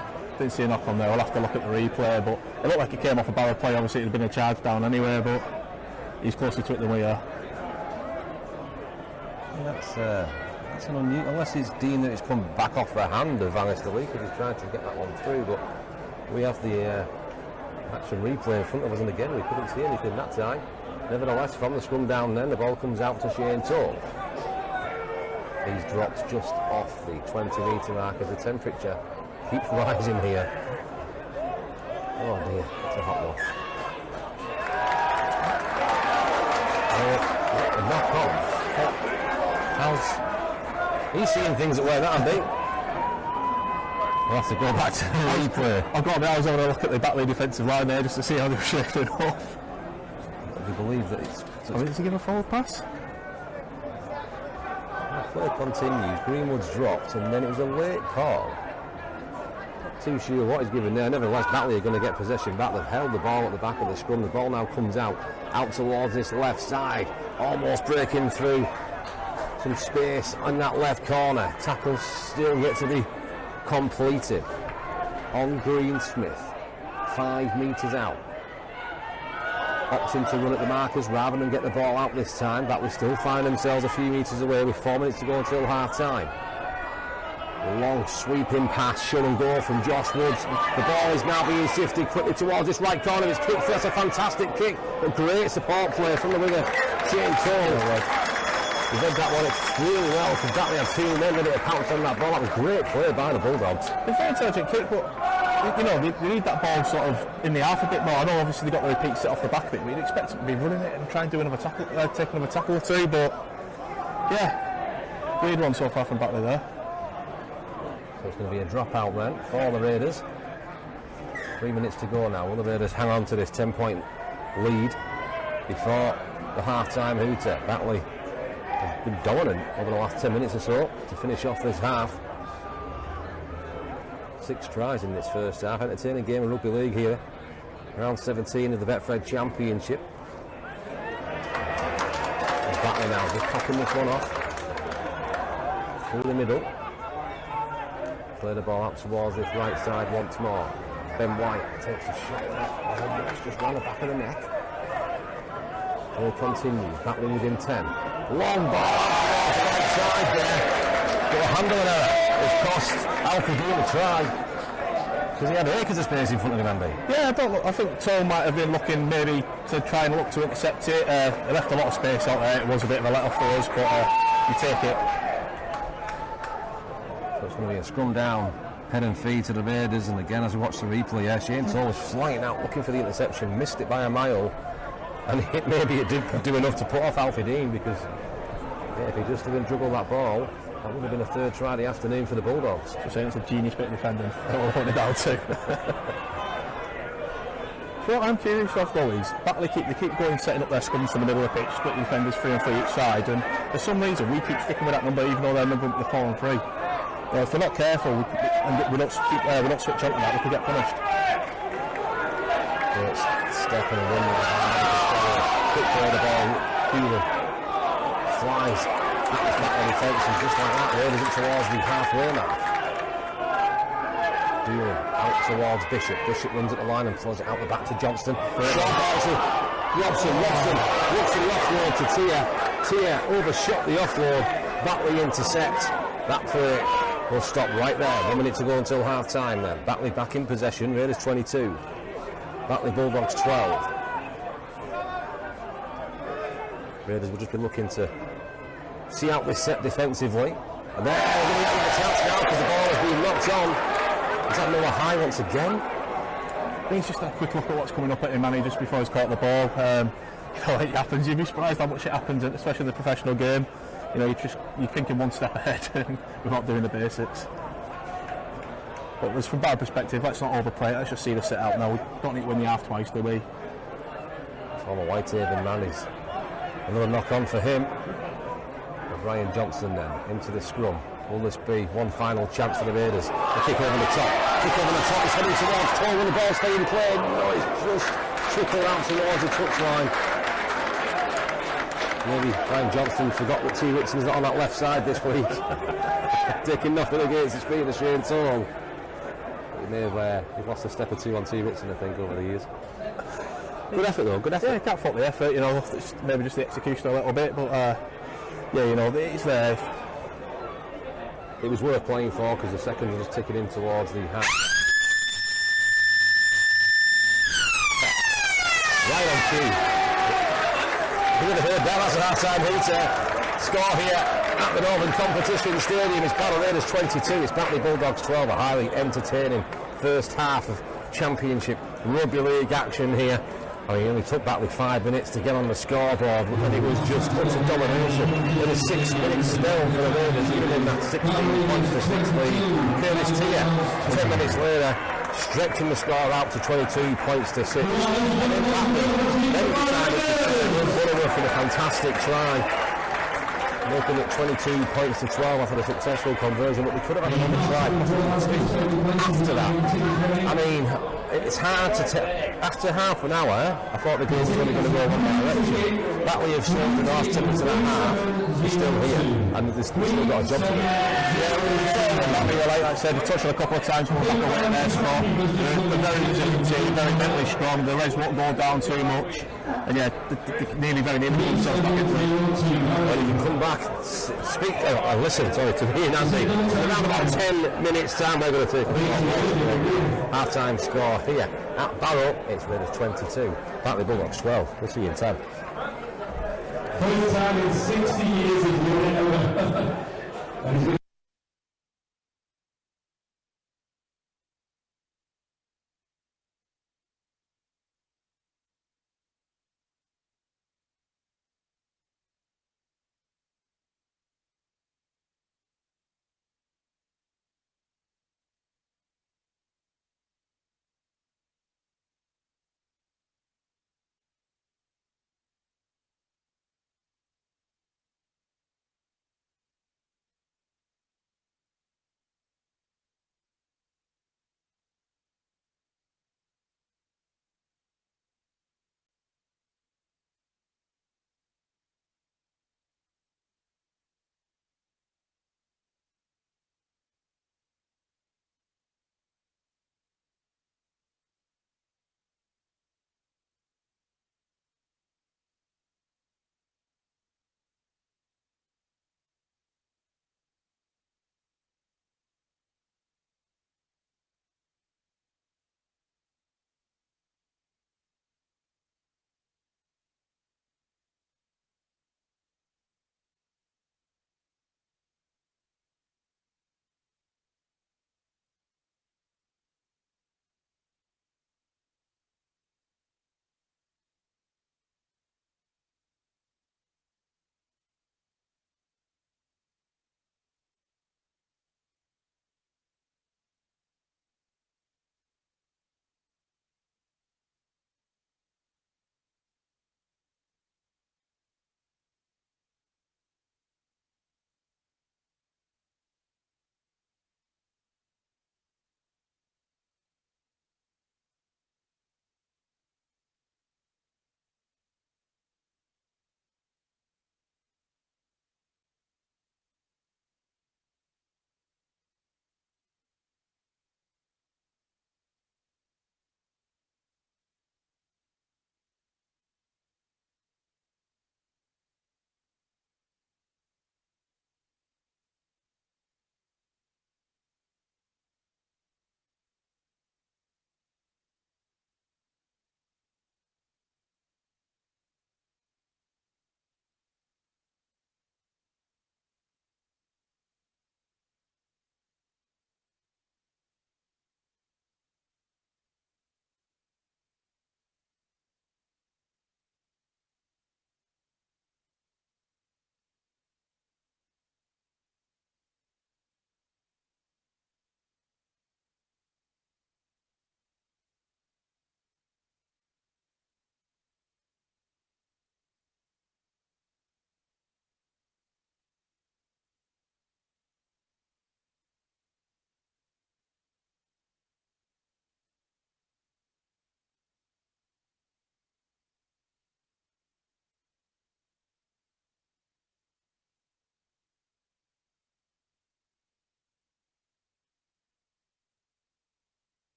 a knock on there. I'll have to look at the replay, but it looked like it came off a Barrow play. Obviously, it had been a charge down anyway, but he's closer to it than we are.
That's an unusual, unless he's deemed that it's come back off the hand of Van Nistelrooy because he's trying to get that one through. But we have the action replay in front of us, and again we couldn't see anything that time. Nevertheless, from the scrum down then, the ball comes out to Shane Toll. He's dropped just off the 20-metre mark as the temperature keeps rising here. Oh dear, it's a hot one. The knock on. He's seeing things that way that, Andy. We'll have to go back to the replay.
I've got to be honest, I was having a look at the Batley defensive line there just to see how they're shaping up.
We believe that it's...
Does he give a forward pass?
The play continues. Greenwood's dropped and then it was a late call. Not too sure what he's given there. Nevertheless, Batley are going to get possession back. They've held the ball at the back of the scrum. The ball now comes out towards this left side. Almost breaking through some space on that left corner. Tackle still yet to be completed on Greensmith. 5 metres out. Opting to run at the markers rather than get the ball out this time. Batley still find themselves a few metres away with 4 minutes to go until half time. Long sweeping pass, shut and go from Josh Woods. The ball is now being shifted quickly towards this right corner. It's kicked. That's a fantastic kick. A great support play from the winger, Shane Toll. He did that one extremely well because Batley had 2 men ready to pounce on that ball. That was great play by the Bulldogs.
It's a very intelligent kick, but you know, they need that ball sort of in the half a bit more. I know obviously they got the repeat set off the back of it, but you'd expect them to be running it and try and do another tackle, take another tackle or two, but yeah, weird one so far from Batley there.
So it's going to be a dropout then for the Raiders. 3 minutes to go now. Will the Raiders hang on to this 10-point lead before the half-time hooter? Batley has been dominant over the last 10 minutes or so to finish off this half. 6 tries in this first half. Entertaining game of rugby league here. Round 17 of the Betfred Championship. And Batley now just popping this one off. Through the middle. Play the ball out towards this right side once more. Ben White takes a shot there. Just round the back of the neck. Play continues. Batley within 10. Long ball out towards the right side there. Got a handling error. It's cost Alfie Dean a try. Because he had acres of space in front of him, Andy.
Yeah, I think Toll might have been looking maybe to try and look to intercept it. He left a lot of space out there. It was a bit of a let-off for us, but you take it.
So it's going to be a scrum down, head and feet to the Raiders, and again as we watch the replay, Shane Toll was flying out looking for the interception, missed it by a mile, and maybe it did do enough to put off Alfie Dean, because if he just didn't juggle that ball, that would have been a 3rd try of the afternoon for the Bulldogs.
Just saying, it's a genius bit of defending. I don't want it down too. So what I'm curious of though is Batley keep going, setting up their scrums from the middle of the pitch, splitting defenders 3 and 3 each side, and for some reason we keep sticking with that number even though their number the 4 and 3. If we're not careful and we don't switch on to that, we could get punished.
First step and run there. Quick play the ball. Doolan flies at the back of the defence, and just like that, Raiders up towards the halfway mark. Doolan out towards Bishop. Bishop runs at the line and throws it out the back to Johnston. Short ball to Robson. Looks at the offload to Tia. Tia overshot the offload. Batley intercept. That play will stop right there. 1 minute to go until half time then. Batley back in possession. Raiders 22. Batley Bulldogs 12. Raiders will just be looking to see out this set defensively. And there, we're going to get the chance now because the ball has been knocked on. Is that Noah High once again?
He's just had a quick look at what's coming up at him, Manny, just before he's caught the ball. It happens. You'd be surprised how much it happens, especially in the professional game. You're thinking one step ahead without doing the basics. But from our perspective, let's not overplay it. Let's just see the sit out now. We don't need to win the half twice, do we?
Former Whitehaven Mannies. Another knock on for him. Brian Johnson then into the scrum. Will this be one final chance for the Raiders? The kick over the top. It's heading towards Toll. Will the ball stay in play? No, it's just trickled out towards the touchline. Maybe Brian Johnson forgot that T. Whitson's not on that left side this week. Taking nothing against the speed of Shane Toll. He may have he's lost a step or two on T. Whitson, I think, over the years. Good effort though, good effort.
Yeah, can't fault the effort, it's maybe just the execution a little bit, but it's there.
It was worth playing for because the seconds were just ticking in towards the half. Right on cue. You would have heard that, that's an half-time heater. Score here at the Northern Competition Stadium is Barrow Raiders 22, it's Batley Bulldogs 12, a highly entertaining first half of Championship Rugby League action here. It only took Batley 5 minutes to get on the scoreboard, and it was just utter domination. With a 6 minute spell for the Raiders, even in that 16 points to 6 lead. Curtis Tia, 10 minutes later, stretching the score out to 22 points to 6. And then Batley decided to turn Butterworth in a fantastic try, making it 22 points to 12 after a successful conversion, but we could have had another try after that. It's hard to tell. After half an hour, I thought the game was only going to go one direction. Batley have shown the last 10 minutes of that half, they're still here, and they've still got a job to do.
Batley, like I said, they touched on a couple of times, we'll back away in their score. They're very resilient team, very mentally strong, the Reds won't go down too much, and they're nearly very nearly themselves back into it.
Well, you can come back, listen to me and Andy. Around about 10 minutes time, we're going to take a half-time score here at Barrow. It's Raiders 22, Batley Bulldogs 12. We'll see you in 10.
First time in 60 years.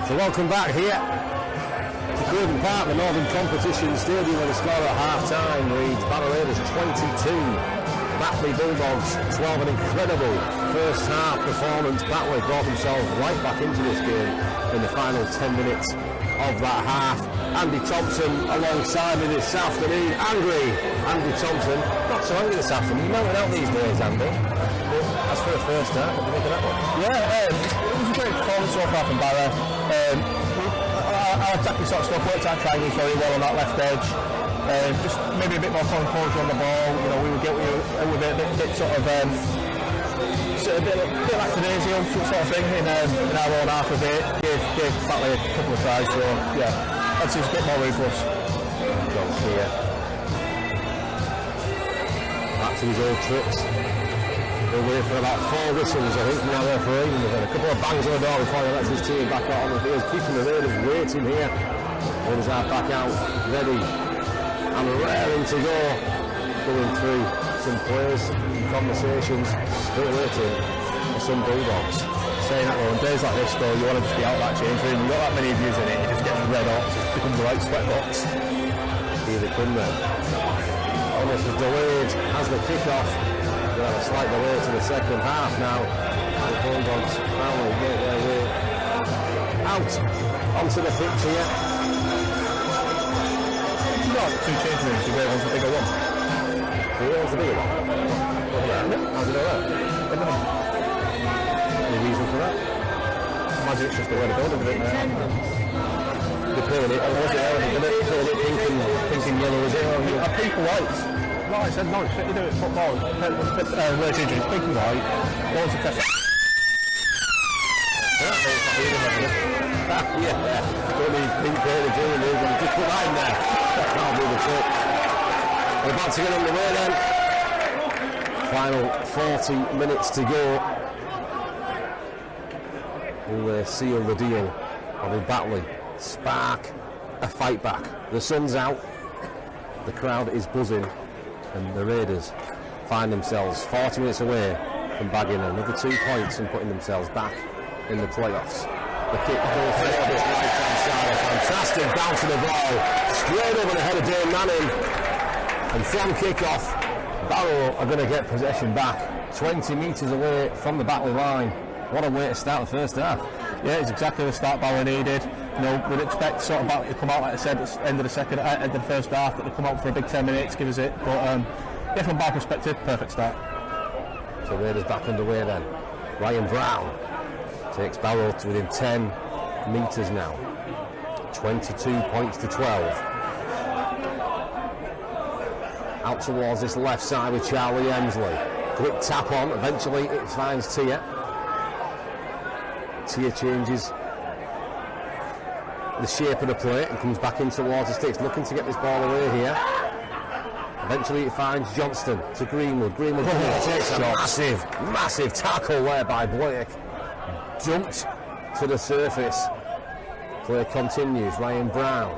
So welcome back here to Craven Park, the Northern Competition Stadium, where the score at half-time reads Barrow Raiders 22, Batley Bulldogs 12. An incredible first half performance. Batley brought themselves right back into this game in the final 10 minutes of that half. Andy Thompson alongside me this afternoon. Angry Andy Thompson. Not so angry this afternoon. You're melting out these days, Andy. But as for the first half, what do you think of that one?
Yeah, it was a great performance so far from Barrow. Our attacking sort of stuff worked out triangles very well on that left edge. Just maybe a bit more composure on the ball. You know, we would get with it a bit sort of a bit lackadaisical sort of thing in our own half of it. Gave Batley a couple of tries. So yeah, I'd say it's a bit more ruthless.
John Keir. Back to his old tricks. He'll wait for about 4 whistles, I think, from our referee. And there's a couple of bangs on the door before he lets his team back out on the field. Keeping the Raiders waiting here. Raiders are back out, ready and raring to go. Going through some plays, conversations, still waiting for some Bulldogs.
Saying that though, on days like this though, you want to just be out that change room. You've got that many of you in it, it just gets red hot, it becomes the right sweat box.
Here they come then. Almost as delayed as the kick-off. We'll have a slight delay to the second half now. The Bulldogs finally make their way out onto the pitch here.
You've got 2 change rooms, the great one's the bigger one.
The great one's the bigger one? How do you know that? Any reason for that?
Imagine it's just the way to build it.
They're playing it, was it early, didn't it? Playing it pink and yellow, is it?
Are people whites? Like I said, no, it's you do it football. It's pink and white. Loads of test.
Yeah, don't need pink paint to do it, and just put that in there. That'll do the trick. We're about to get underway then. Final 40 minutes to go. Will seal the deal, or will Batley spark a fight back? The sun's out, the crowd is buzzing, and the Raiders find themselves 40 minutes away from bagging another 2 points and putting themselves back in the playoffs. The kick goes forward this right hand side, a fantastic bounce of the ball, straight over the head of Dane Manning, and from kick-off, Barrow are going to get possession back 20 metres away from the Batley line. What a way to start the first half.
Yeah, it's exactly the start Barrow needed. You know, we'd expect sort of Batley to come out, like I said, at the end of the first half, that they come out for a big 10 minutes, give us it. But yeah, from Barrow perspective, perfect start.
So Raiders back underway then. Ryan Brown takes Barrow to within 10 metres now. 22 points to 12. Out towards this left side with Charlie Emsley. Quick tap on, eventually it finds Tia. Tia changes the shape of the play and comes back in towards the sticks, looking to get this ball away here. Eventually it finds Johnston to Greenwood. Greenwood takes a massive tackle there by Blake. Jumped to the surface. Play continues. Ryan Brown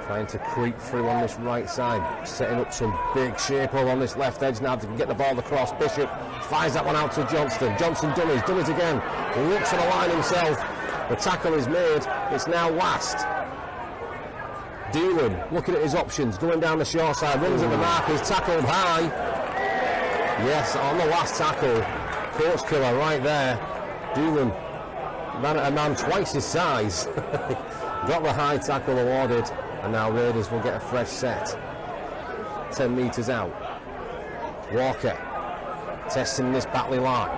trying to creep through on this right side, setting up some big shape on this left edge now to get the ball across. Bishop fires that one out to Johnston. Johnston done it again. Looks at the line himself. The tackle is made. It's now last. Dillon looking at his options, going down the short side, runs at the mark, is tackled high. Yes, on the last tackle, coach killer right there. Dillon, a man twice his size, got the high tackle awarded, and now Raiders will get a fresh set. 10 metres out. Walker testing this Batley line.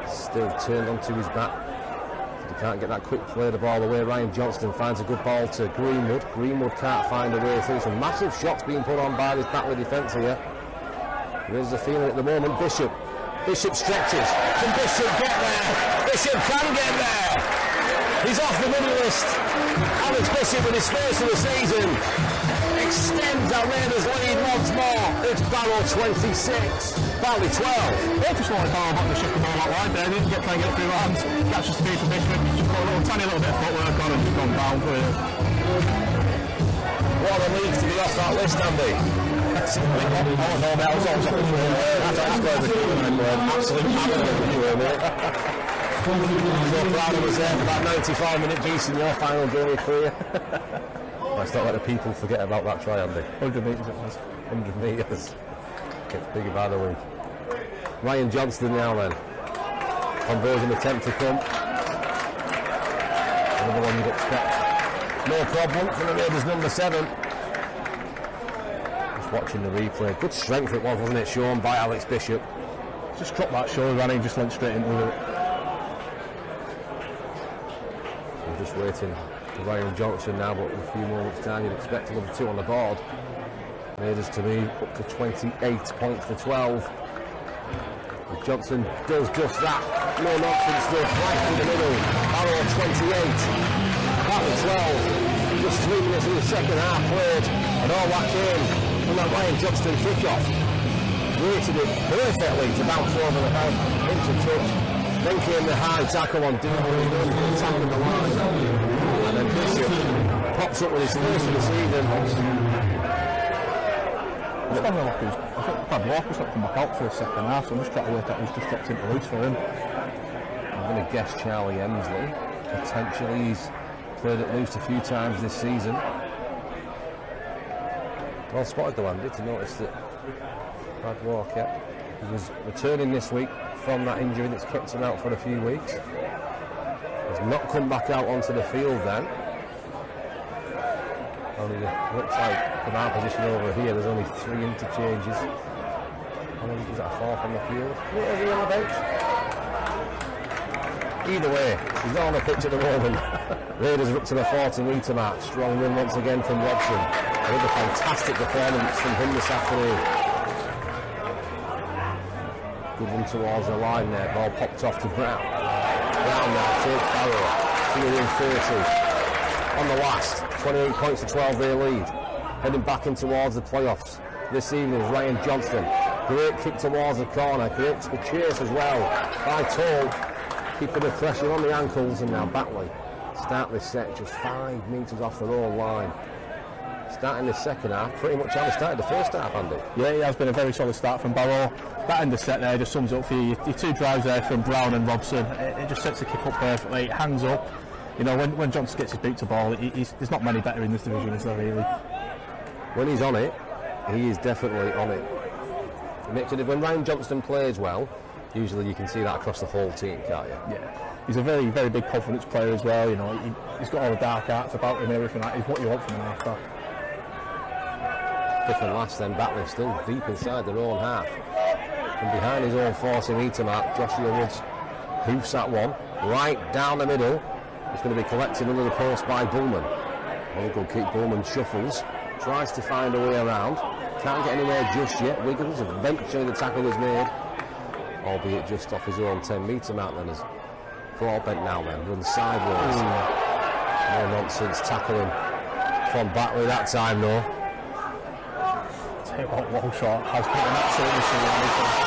Still turned onto his back. He can't get that quick play the ball away. Ryan Johnston finds a good ball to Greenwood. Greenwood can't find a way through. Some massive shots being put on by this Batley defence here. There's a feeling at the moment. Bishop stretches. Can Bishop get there? Bishop can get there. He's off the money list. Alex Bishop with his first of the season extends that Raiders lead once more. It's Barrow 26, Batley 12.
They just wanted Barrow back to shift the ball out wide there. They didn't try and get it through hands. That's just to be for Bishop. He's just got a tiny little bit of footwork on and just gone down for it.
What a league to be off that list, Andy.
Absolutely. Oh no, mate, I was always off the
Absolutely. So proud I was there for that 95-minute piece in your final game of career. Let's not let the people forget about that try, Andy.
100 metres it was.
100 metres. Gets bigger by the week. Ryan Johnston now then. Conversion attempt to come. Another one you'd expect. No problem from the Raiders number 7. Just watching the replay. Good strength it was, wasn't it, shown by Alex Bishop.
Just dropped that shoulder, ran in, just went straight into it.
We're just waiting for Ryan Johnson now, but in a few moments time you'd expect another 2 on the board. Raiders to move up to 28 points for 12. And Johnson does just that. No nonsense stuff right through the middle. Barrow 28. Batley 12. Just 3 minutes in the second half played. And all that came from that Ryan Johnston kick-off. Rated it perfectly to bounce over the head into touch. Then came the high tackle on Dino, attacking the line. And then Bishop pops up with his first of the season.
I think Brad Walker's not come back out for the second half, so I'm just trying to work out who's just dropped into loose for him.
I'm going to guess Charlie Emsley. Potentially he's played at loose a few times this season. Well spotted though, Andy, to notice that Brad Walker, he was returning this week from that injury that's kept him out for a few weeks. Has not come back out onto the field then. Only looks like from our position over here there's only 3 interchanges. How many is that, 4 from the field? What is he on the bench? Either way, he's not on the pitch at the moment. Raiders are up to the 40-metre mark. Strong win once again from Robson. Another fantastic performance from him this afternoon. Good one towards the line there. Ball popped off to Brown. Brown now takes Barrow. 230. On the last, 28 points to 12 their lead. Heading back in towards the playoffs. This evening is Ryan Johnston. Great kick towards the corner. Great chase as well by Toll. Keeping the pressure on the ankles. And now Batley start this set just 5 metres off their own line. Starting this second half, pretty much how they started the first half, Andy.
Yeah, it has been a very solid start from Barrow. That end of set there just sums it up for you. Your 2 drives there from Brown and Robson. It just sets the kick up perfectly. It hangs up. You know, when Johnson gets his boot to ball, there's not many better in this division, is there really?
When he's on it, he is definitely on it. It makes it, when Ryan Johnston plays well, usually you can see that across the whole team, can't you?
Yeah. He's a very, very big confidence player as well. You know, he's got all the dark arts about him and everything. That is what you want from an half-back.
5th and last then, Batley still deep inside their own half. From behind his own 40-metre mark, Joshua Woods hoofs that one right down the middle. It's going to be collected under the post by Bullman. Well, good kick. Bullman shuffles, tries to find a way around, can't get anywhere just yet. Wiggles, eventually the tackle is made, albeit just off his own 10-metre mark. Then as Broadbent now then runs sideways. No nonsense tackling from Batley that time, though.
Tell you what, Walshaw has been an absolute machine.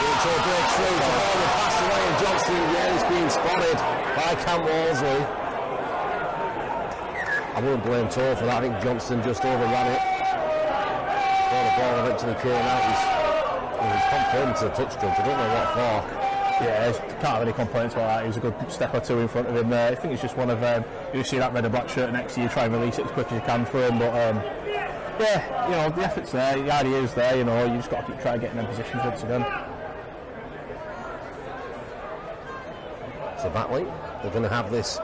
Into a breakthrough to hold the pass away, and Johnston again is being spotted by Cam Walsley. I wouldn't blame Toll for that. I think Johnston just overran it. Before the ball eventually came out, he's complaining to the touch judge. I don't know what for.
Yeah, can't have any complaints about that. He was a good step or 2 in front of him there. I think it's just one of you see that red and black shirt next to you, try and release it as quick as you can for him. But yeah, you know, the effort's there, the idea is there. You know, you just got to keep trying to get in them positions once again.
So Batley, they're going to have this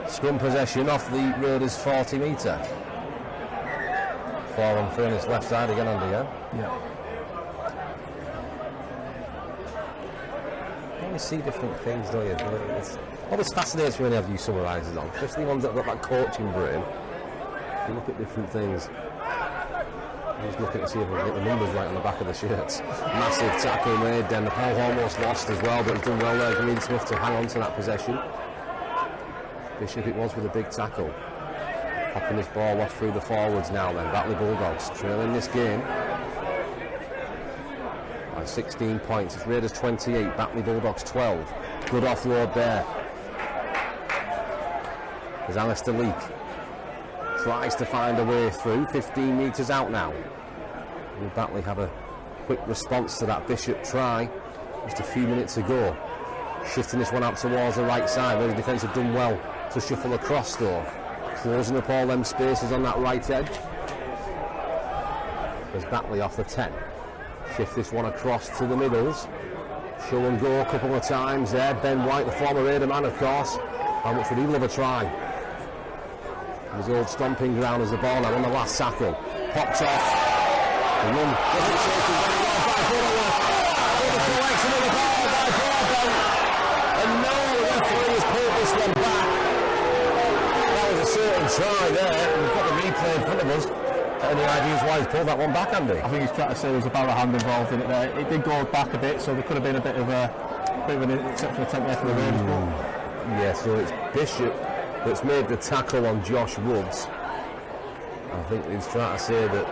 scrum possession off the Raiders 40-metre. 4 on Furness left side again, Andy, yeah?
Yeah.
You see different things, don't you? It's always fascinates me when you have you summarisers on, especially ones that have got that coaching brain. You look at different things. I'm just looking to see if I can get the numbers right on the back of the shirts. Massive tackle made, then the ball almost lost as well, but he's done well there, Green Smith, to hang on to that possession. Bishop it was with a big tackle. Popping this ball off through the forwards now then. Batley Bulldogs trailing this game by 16 points. It's Raiders 28, Batley Bulldogs 12. Good offload there. There's Alistair Leake. Tries to find a way through. 15 metres out now. Will Batley have a quick response to that Bishop try? Just a few minutes ago. Shifting this one out towards the right side. The defence have done well to shuffle across though. Closing up all them spaces on that right edge. There's Batley off the 10. Shift this one across to the middles. Show and go a couple of times there. Ben White, the former Raider man, of course. How much would he love a try? His old stomping ground as the ball now on the last tackle. Popped off. The run doesn't take him very well by Butterworth. Collects another ball by Broadbent. And no, the referee has pulled this one back. That was a certain try there. We've got the replay in front of us. Any ideas why he's pulled that one back, Andy?
I think he's trying to say there was a Barrow hand involved in it there. It did go back a bit, so there could have been a bit of an exceptional attempt there for the Raiders.
Yeah, so it's Bishop that's made the tackle on Josh Woods. I think he's trying to say that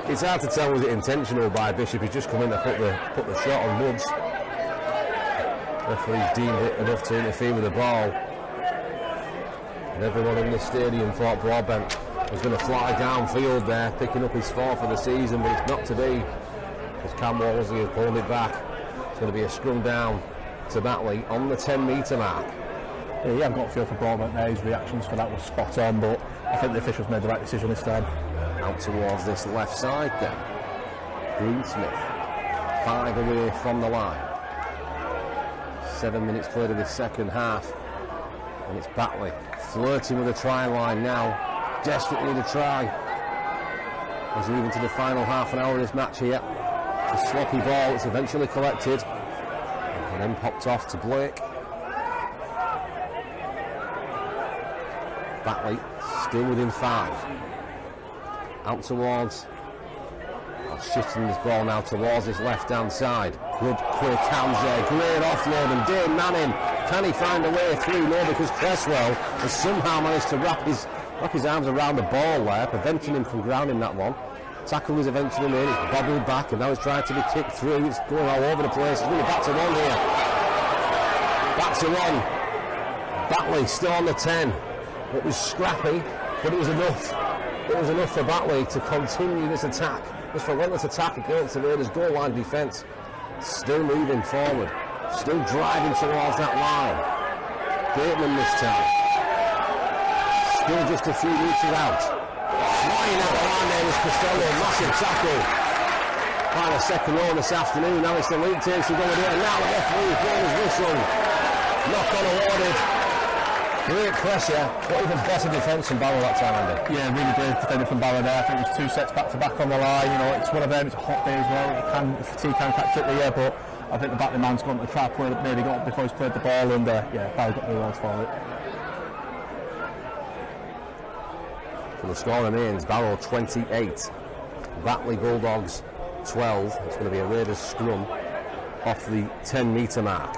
it's hard to tell was it intentional by Bishop. He's just come in to put the shot on Woods. Referee's deemed it enough to interfere with the ball. And everyone in the stadium thought Broadbent was going to fly downfield there, picking up his 4th of the season, but it's not to be. As Cam Wallesley has pulled it back. It's going to be a scrum down to Batley on the 10-metre mark.
Yeah, you haven't got a feel for Broadbent there. His reactions for that was spot on, but I think the officials made the right decision this time.
Out towards this left side then. Greensmith, 5 away from the line. 7 minutes played of this second half. And it's Batley flirting with the try line now. Desperately to try. As we move into the final half an hour of this match here. It's a sloppy ball. It's eventually collected. And then popped off to Blake. Batley still within 5. Out towards. Shifting this ball now towards this left-hand side. Good quick hands there. Great offload. And Dane Manning. Can he find a way through? No, because Cresswell has somehow managed to wrap his arms around the ball there, preventing him from grounding that one. Tackle was eventually made. It's bobbled back, and now it's trying to be kicked through. It's going all over the place. It's really back to 1 here. Back to 1. Batley still on the 10. It was scrappy, but it was enough. It was enough for Batley to continue this attack. This relentless attack against the Raiders' goal line defence. Still moving forward. Still driving towards that line. Bateman this time. Still just a few metres out. Flying out the line there was Costello. Massive tackle. By the second row this afternoon. Now it's the league takes to go with it. And now the referee blowing his whistle. Knock on awarded. Great pressure, but even better defence from Barrow that time, Andy.
Yeah, really good defending from Barrow there. I think it was 2 sets back to back on the line. You know, it's one of them. It's a hot day as well. The fatigue can catch up there, but I think the Batley man's gone to try to play, maybe got up before he's played the ball, and yeah, Barrow got the awards for it.
So the score remains Barrow 28, Batley Bulldogs 12. It's going to be a Raiders scrum off the 10-metre mark.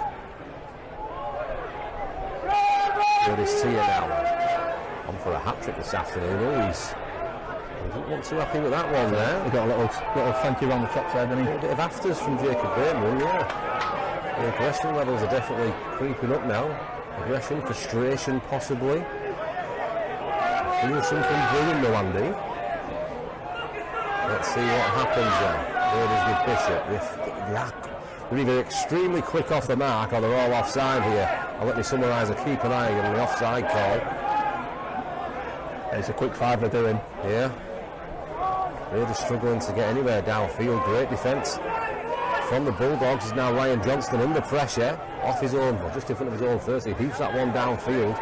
Curtis Tier now on for a hat-trick this afternoon. He didn't want too happy with that one there.
He got a little thank you around the chops there, didn't he?
A bit of afters from Jacob Bateman, yeah. The aggression levels are definitely creeping up now. Aggression, frustration possibly. Feel something brewing though, Andy. Let's see what happens then. Raiders with Bishop. They're either extremely quick off the mark or they're all offside here. I'll let me summarise a keep an eye on the offside call.
It's a quick 5 they're doing.
Yeah. Raiders struggling to get anywhere downfield. Great defence from the Bulldogs. Is now Ryan Johnston under pressure off his own, well, just in front of his own 30. He beats that one downfield.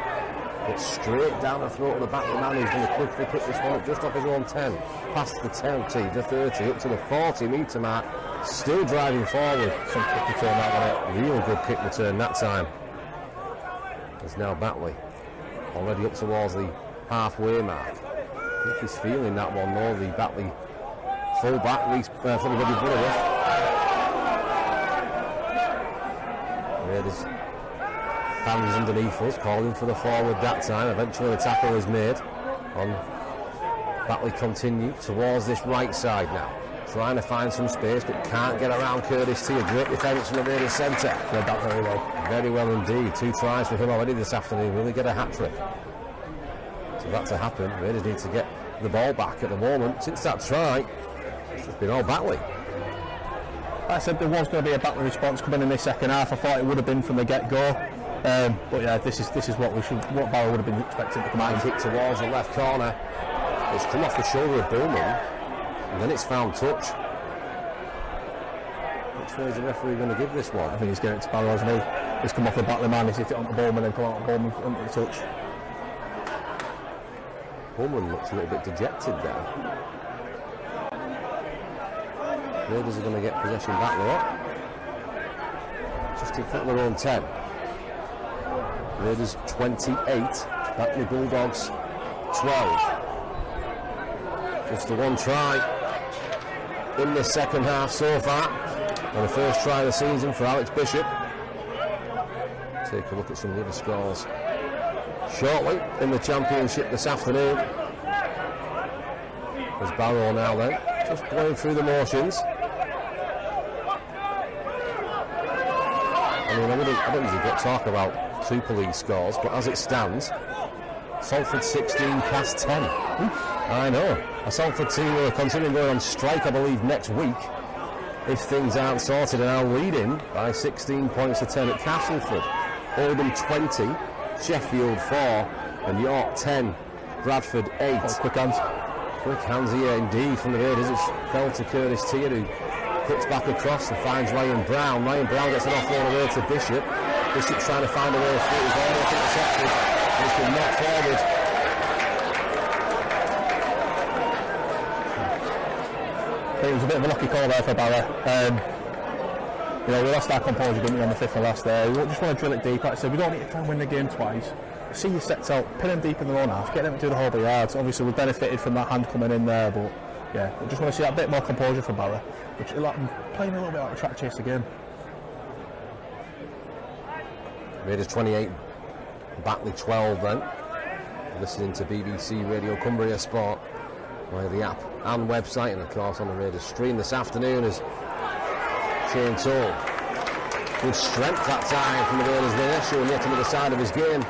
It's straight down the throat of the Batley man who's going to quickly pick this one up just off his own 10. Past the 20, the 30, up to the 40-metre mark. Still driving forward. Some kick return that one. Real good kick return that time. It's now Batley. Already up towards the halfway mark. I think he's feeling that one though, the Batley full-back, from Buddy Butterworth. Raiders fans underneath us calling for the forward that time. Eventually the tackle is made on Batley. Continue towards this right side now, trying to find some space but can't get around Curtis T. A great defence from the Raiders centre.
Played that very well
indeed. 2 tries for him already this afternoon. Will he get a hat-trick? So that to happen, Raiders need to get the ball back at the moment. Since that try, it's just been all Batley.
I said there was going to be a Batley response coming in this second half. I thought it would have been from the get-go. But yeah, this is what Barrow would have been expecting to come out.
Kick towards the left corner. It's come off the shoulder of Bowman, and then it's found touch. Which way is the referee going to give this one?
I think he's getting it to Barrow, hasn't he? He's come off the Batley man, he's hit it on the Bowman and come out on Bowman into the touch.
Bowman looks a little bit dejected there. Raiders are going to get possession back there. Just in front of their own 10. Raiders 28, Batley Bulldogs 12. Just the one try in this second half so far, and the first try of the season for Alex Bishop. Take a look at some of the other scores shortly in the championship this afternoon. There's Barrow now then, just going through the motions. I mean, I don't usually get talk about Super League scores, but as it stands, Salford 16, Cast 10. I know. A Salford team who are considering going on strike, I believe, next week if things aren't sorted, and are leading by 16 points to 10 at Castleford. Oldham 20, Sheffield 4, and York 10, Bradford 8.
Oh, quick hands.
Quick hands here indeed from the Raiders. It's fell to Curtis Tier, who cuts back across and finds Ryan Brown. Ryan Brown gets an offload away to Bishop. Bishop trying to find a way through. He's almost intercepted. It's been knocked forward.
It was a bit of a lucky call there for Barrow. We lost our composure, didn't we, on the 5th of last day. We just want to drill it deep. Like I said, we don't need to try and win the game twice. See your sets out, pin them deep in their own half, get them to do the whole yards. Obviously, we benefited from that hand coming in there, but yeah, we just want to see that bit more composure from Barrow, which like playing a little bit like a track chase again.
Raiders 28, Batley 12 then. Listening to BBC Radio Cumbria Sport via the app and website, and of course on the Raiders stream this afternoon as Shane Toll. Good strength that time from the Raiders there, showing yet another side of his game.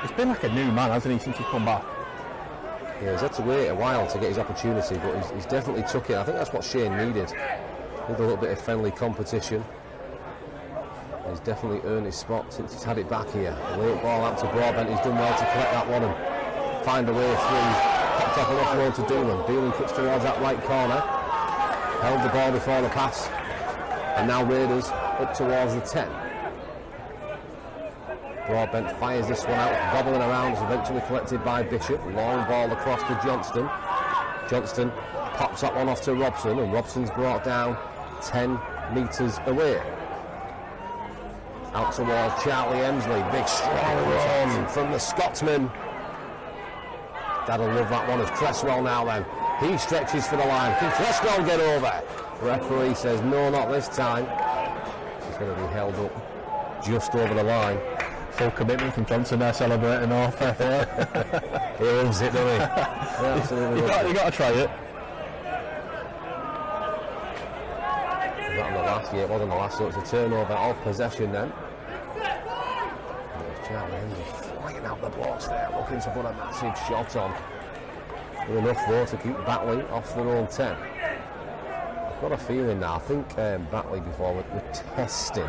He's been like a new man, hasn't he, since he's come back?
Yeah, he's had to wait a while to get his opportunity, but he's definitely took it. I think that's what Shane needed. With a little bit of friendly competition. He's definitely earned his spot since he's had it back here. A late ball out to Broadbent. He's done well to collect that one and find a way through. Popped up an offload to Doolan. Doolan cuts towards that right corner. Held the ball before the pass. And now Raiders up towards the 10. Broadbent fires this one out, bobbling around. It's eventually collected by Bishop. Long ball across to Johnston. Johnston pops that one off to Robson, and Robson's brought down 10 metres away. Out towards Charlie Emsley. Big strong run from the Scotsman. Dad'll love that one as Cresswell now then. He stretches for the line. Can Cresswell get over? Referee says no, not this time. He's going to be held up just over the line.
Full commitment from Johnson there, celebrating off.
He loves it, doesn't he?
You got to try it.
Not on the last year, it was on the last, so it's a turnover of possession then. Charlie Emsley flying out the blocks there, looking to put a massive shot on. Enough though to keep Batley off their own 10. I've got a feeling now, I think Batley before were testing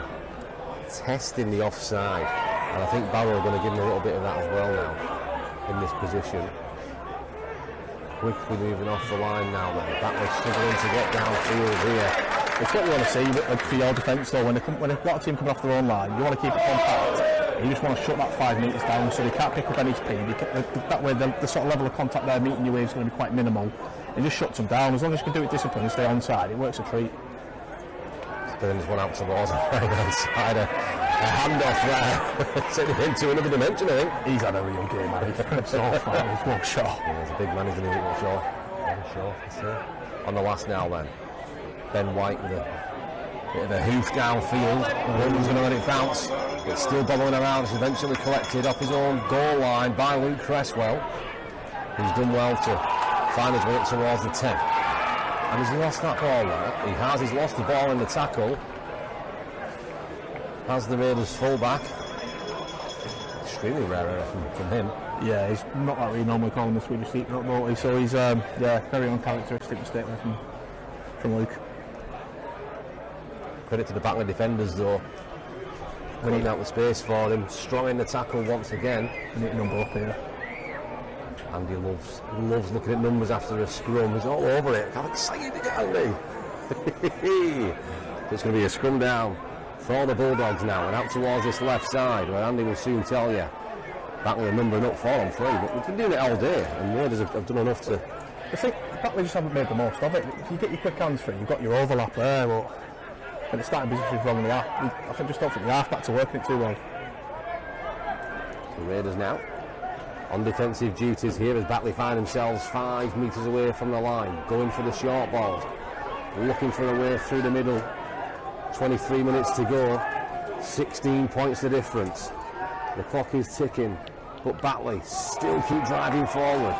the offside, and I think Barrow are going to give him a little bit of that as well now in this position. Quickly moving off the line now then. Batley struggling to get downfield here.
It's what you want to see for your defence though. When a lot of team coming off their own line, you want to keep it compact. You just want to shut that 5 metres down so they can't pick up any speed. That way the sort of level of contact they're meeting you with is going to be quite minimal. It just shuts them down. As long as you can do it disciplined and stay onside, it works a treat.
Spins one out towards the right hand side. A handoff there. Sending him into another dimension, I think.
He's had a real game, man. He's so far. He's one shot.
Yeah, he's a big man, isn't he? One shot. On the last now then. Ben White with a bit of a hoof downfield. Williams going to let it bounce. It's still bobbling around. It's eventually collected off his own goal line by Luke Cresswell, who's done well to find his way up towards the 10. And has he lost that ball there? He has. He's lost the ball in the tackle. Has the Raiders full-back. Extremely rare error from him.
Yeah, he's not like we normally call him the Swedish deep note, so he's very uncharacteristic mistake there from Luke.
credit to the Batley defenders though. Cleaning out the space for him, strong in the tackle once again.
Number up here.
Andy loves looking at numbers after a scrum. He's all over it. How excited to get Andy. It's going to be a scrum down for the Bulldogs now, and out towards this left side where Andy will soon tell you. Batley are numbering up 4 on 3, but we've been doing it all day, and Raiders have done enough to.
I think Batley just haven't made the most of it. If you get your quick hands free, you've got your overlap there, but and the starting position is wrong in the half. I don't think the half-backs are working it too well.
The Raiders now on defensive duties here as Batley find themselves 5 metres away from the line, going for the short balls, looking for a way through the middle. 23 minutes to go, 16 points the difference. The clock is ticking, but Batley still keep driving forward.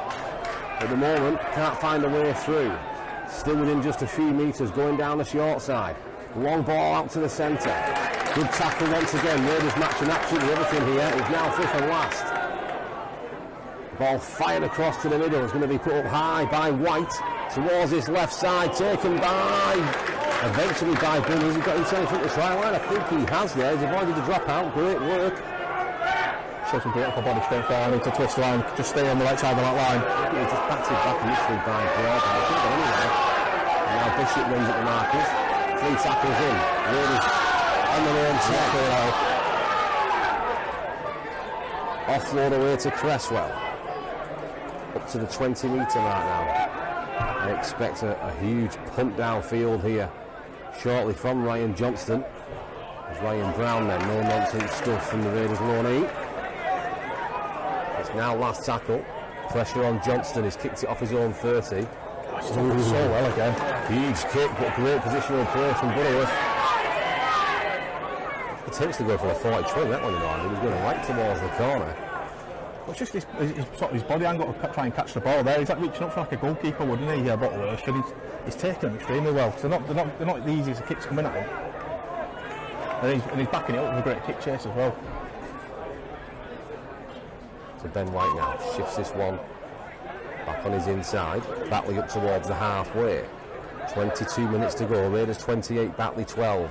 At the moment, can't find a way through. Still within just a few metres, going down the short side. Long ball out to the centre. Good tackle once again. Raiders matching absolutely everything here. It's now 5th and last. Ball fired across to the middle. It's going to be put up high by White towards this left side. Taken by, eventually by Boone. Has he got himself at the try line? I think he has there. He's avoided the dropout. Great work.
Shows some great upper body strength there. I need to twist the line. Just stay on the right side of that line.
He just batted back initially by Broad. I think anyway. And now Bishop runs at the markers. 3 tackles in. Raiders on their own set. Offload away to Cresswell. Up to the 20-metre mark now. I expect a huge punt downfield here shortly from Ryan Johnston. There's Ryan Brown then, no nonsense stuff from the Raiders loan 8. It's now last tackle. Pressure on Johnston, he's kicked it off his own 30.
So well again.
Huge kick, but great positional play from Butterworth. Potentially go for a 40 twin, that one, you know. He was going right towards the corner.
It's just his body angle to try and catch the ball there. He's like reaching up for like a goalkeeper, wouldn't he? Yeah, Butterworth. And he's taken them extremely well. So they're not the easiest of kicks coming at him. And he's backing it up with a great kick chase as well.
So Ben White now shifts this one back on his inside. Batley up towards the halfway. 22 minutes to go. Raiders 28, Batley 12.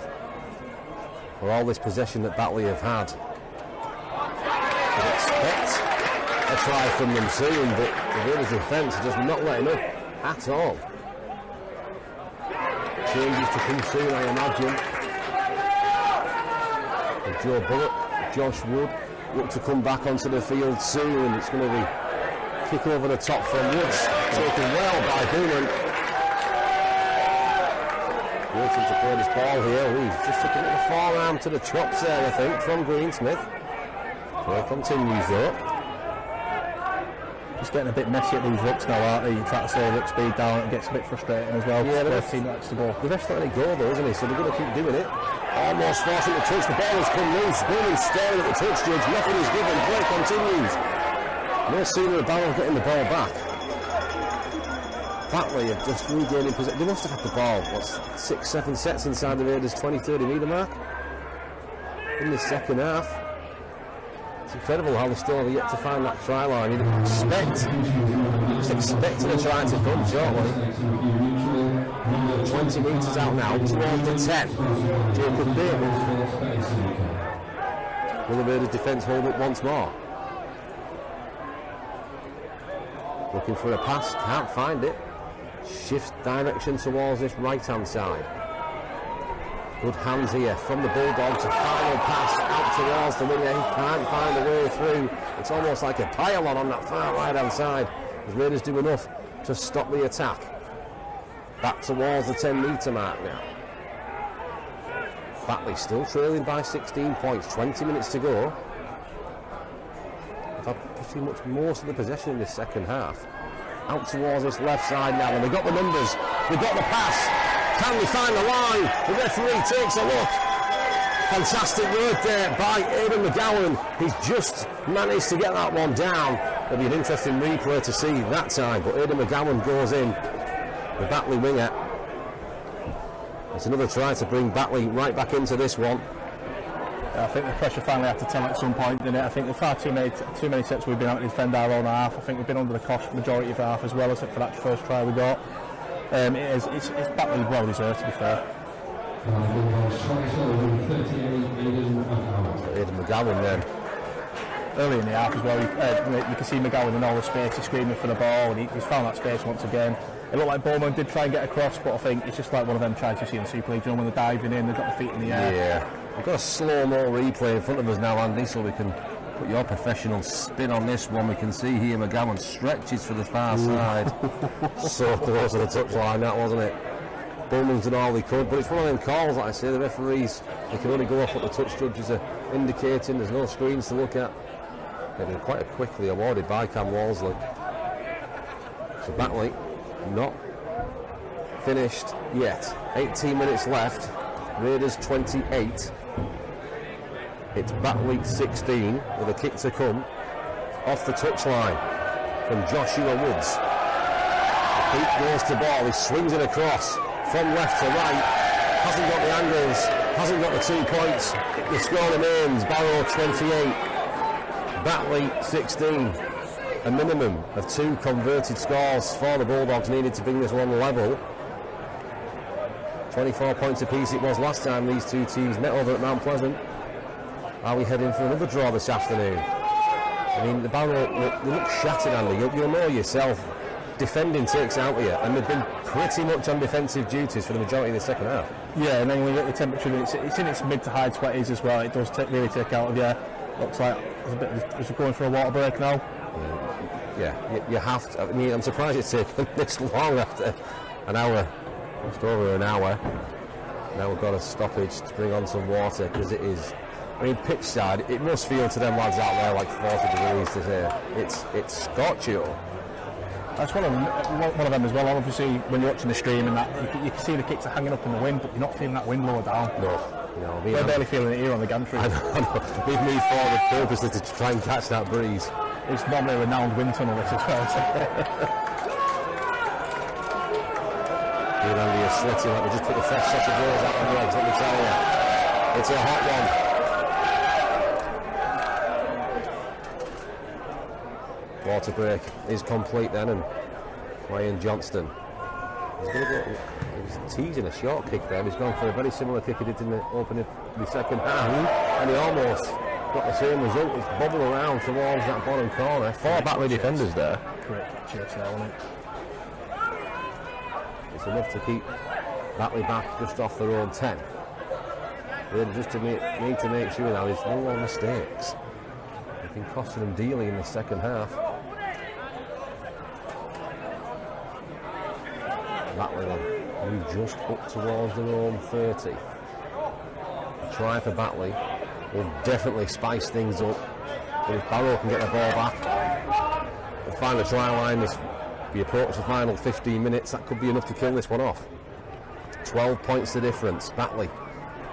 For all this possession that Batley have had, you'd expect a try from them soon, but the Raiders defence are just not letting up at all. Changes to come soon, I imagine. And Joe Bullock, Josh Wood look to come back onto the field soon. It's going to be kick over the top from Woods, taken well by Booman. Waiting to play this ball here. He's just took a little forearm to the chops there, I think, from Greensmith. Play continues though.
Just getting a bit messy at these looks now, aren't they? You try to slow the speed down, it gets a bit frustrating as well.
Yeah,
the team likes to go.
The ref's letting it go though, isn't he? So they're going to keep doing it. Almost forcing the touch. The ball has come loose. Booman staring at the touch judge. Nothing is given. Play continues. No sooner than Barrow getting the ball back. Batley have just regaining possession. They must have had the ball, 6-7 sets inside the Raiders' 20-30 metre mark in the second half. It's incredible how they're still yet to find that try line. You'd expecting a try to come shortly. 20 metres out now, towards the 10. Jacob Davis. Will the Raiders' defence hold up once more? Looking for a pass, can't find it. Shifts direction towards this right-hand side. Good hands here from the Bulldogs. A final pass out towards the winger. He can't find a way through. It's almost like a pylon on that far right-hand side. The Raiders do enough to stop the attack. Back towards the 10-metre mark now. Batley still trailing by 16 points. 20 minutes to go. They've had pretty much most of the possession in this second half. Out towards this left side now, and they've got the numbers, they've got the pass. Can we find the line? The referee takes a look. Fantastic work there by Aidan McGowan. He's just managed to get that one down. It'll be an interesting replay to see that time, but Aidan McGowan goes in, the Batley winger. It's another try to bring Batley right back into this one.
I think the pressure finally had to tell at some point, didn't it? I think the far too many sets we've been able to defend our own half. I think we've been under the cosh majority of the half as well, except for that first try we got. It's Batley well deserved, to be fair.
Bulldogs 27, 38, Aidan McGowan.
Aidan McGowan then.
Early in the half as well, you can see McGowan in all the space, he's screaming for the ball, and he's found that space once again. It looked like Bowman did try and get across, but I think it's just like one of them tries you see in Super League, you know, when they're diving in, they've got the feet in the air.
Yeah, we've got a slow-mo replay in front of us now, Andy, so we can put your professional spin on this one. We can see here McGowan stretches for the far side. So close to the touchline, that wasn't it? Bowman's done all he could, but it's one of them calls, like I say, the referees, they can only go off what the touch judges are indicating. There's no screens to look at. They've been quite quickly awarded by Cam Walsley. So Batley not finished yet. 18 minutes left. Raiders 28. It's Batley 16 with a kick to come off the touchline from Joshua Woods. He goes to ball, he swings it across from left to right. Hasn't got the angles, hasn't got the 2 points. The score remains Barrow 28. Batley 16. A minimum of 2 converted scores for the Bulldogs needed to bring this one level. 24 points apiece it was last time these two teams met over at Mount Pleasant. Are we heading for another draw this afternoon? I mean, the Barrow, they look shattered, Andy. You'll know yourself. Defending takes out of you, and they've been pretty much on defensive duties for the majority of the second half.
Yeah, and then when you get the temperature, it's in its mid to high 20s as well. It does really take out of you. Looks like it's going for a water break now.
Yeah, you have to. I mean, I'm surprised it's taken this long after an hour, just over an hour. Now we've got a stoppage to bring on some water, because it is, I mean, pitch side, it must feel to them lads out there like 40 degrees to say. It's scorching.
That's one of them as well. Obviously, when you're watching the stream and that, you can see the kicks are hanging up in the wind, but you're not feeling that wind lower down.
No, I mean,
we're barely feeling it here on the gantry.
I know. We've moved forward purposely to try and catch that breeze.
It's normally a renowned wind tunnel, this as well.
Here, Andy, is sweating like we just put the fresh set of rolls out on the legs, let me tell you. It's a hot one. Water break is complete then, and Ryan Johnston, he's teasing a short kick there. He's gone for a very similar kick he did in the opening of the second half, and he almost got the same result. He's bobbled around towards that bottom corner. 4 Batley defenders there.
Correct, cheers there, wasn't it?
It's enough to keep Batley back just off their own 10. They just need to make sure now there's no more mistakes. They've been costing them dearly in the second half. Batley then move just up towards their own 30. A try for Batley will definitely spice things up. But if Barrow can get the ball back and find the try line as we approach the final 15 minutes, that could be enough to kill this one off. 12 points the difference. Batley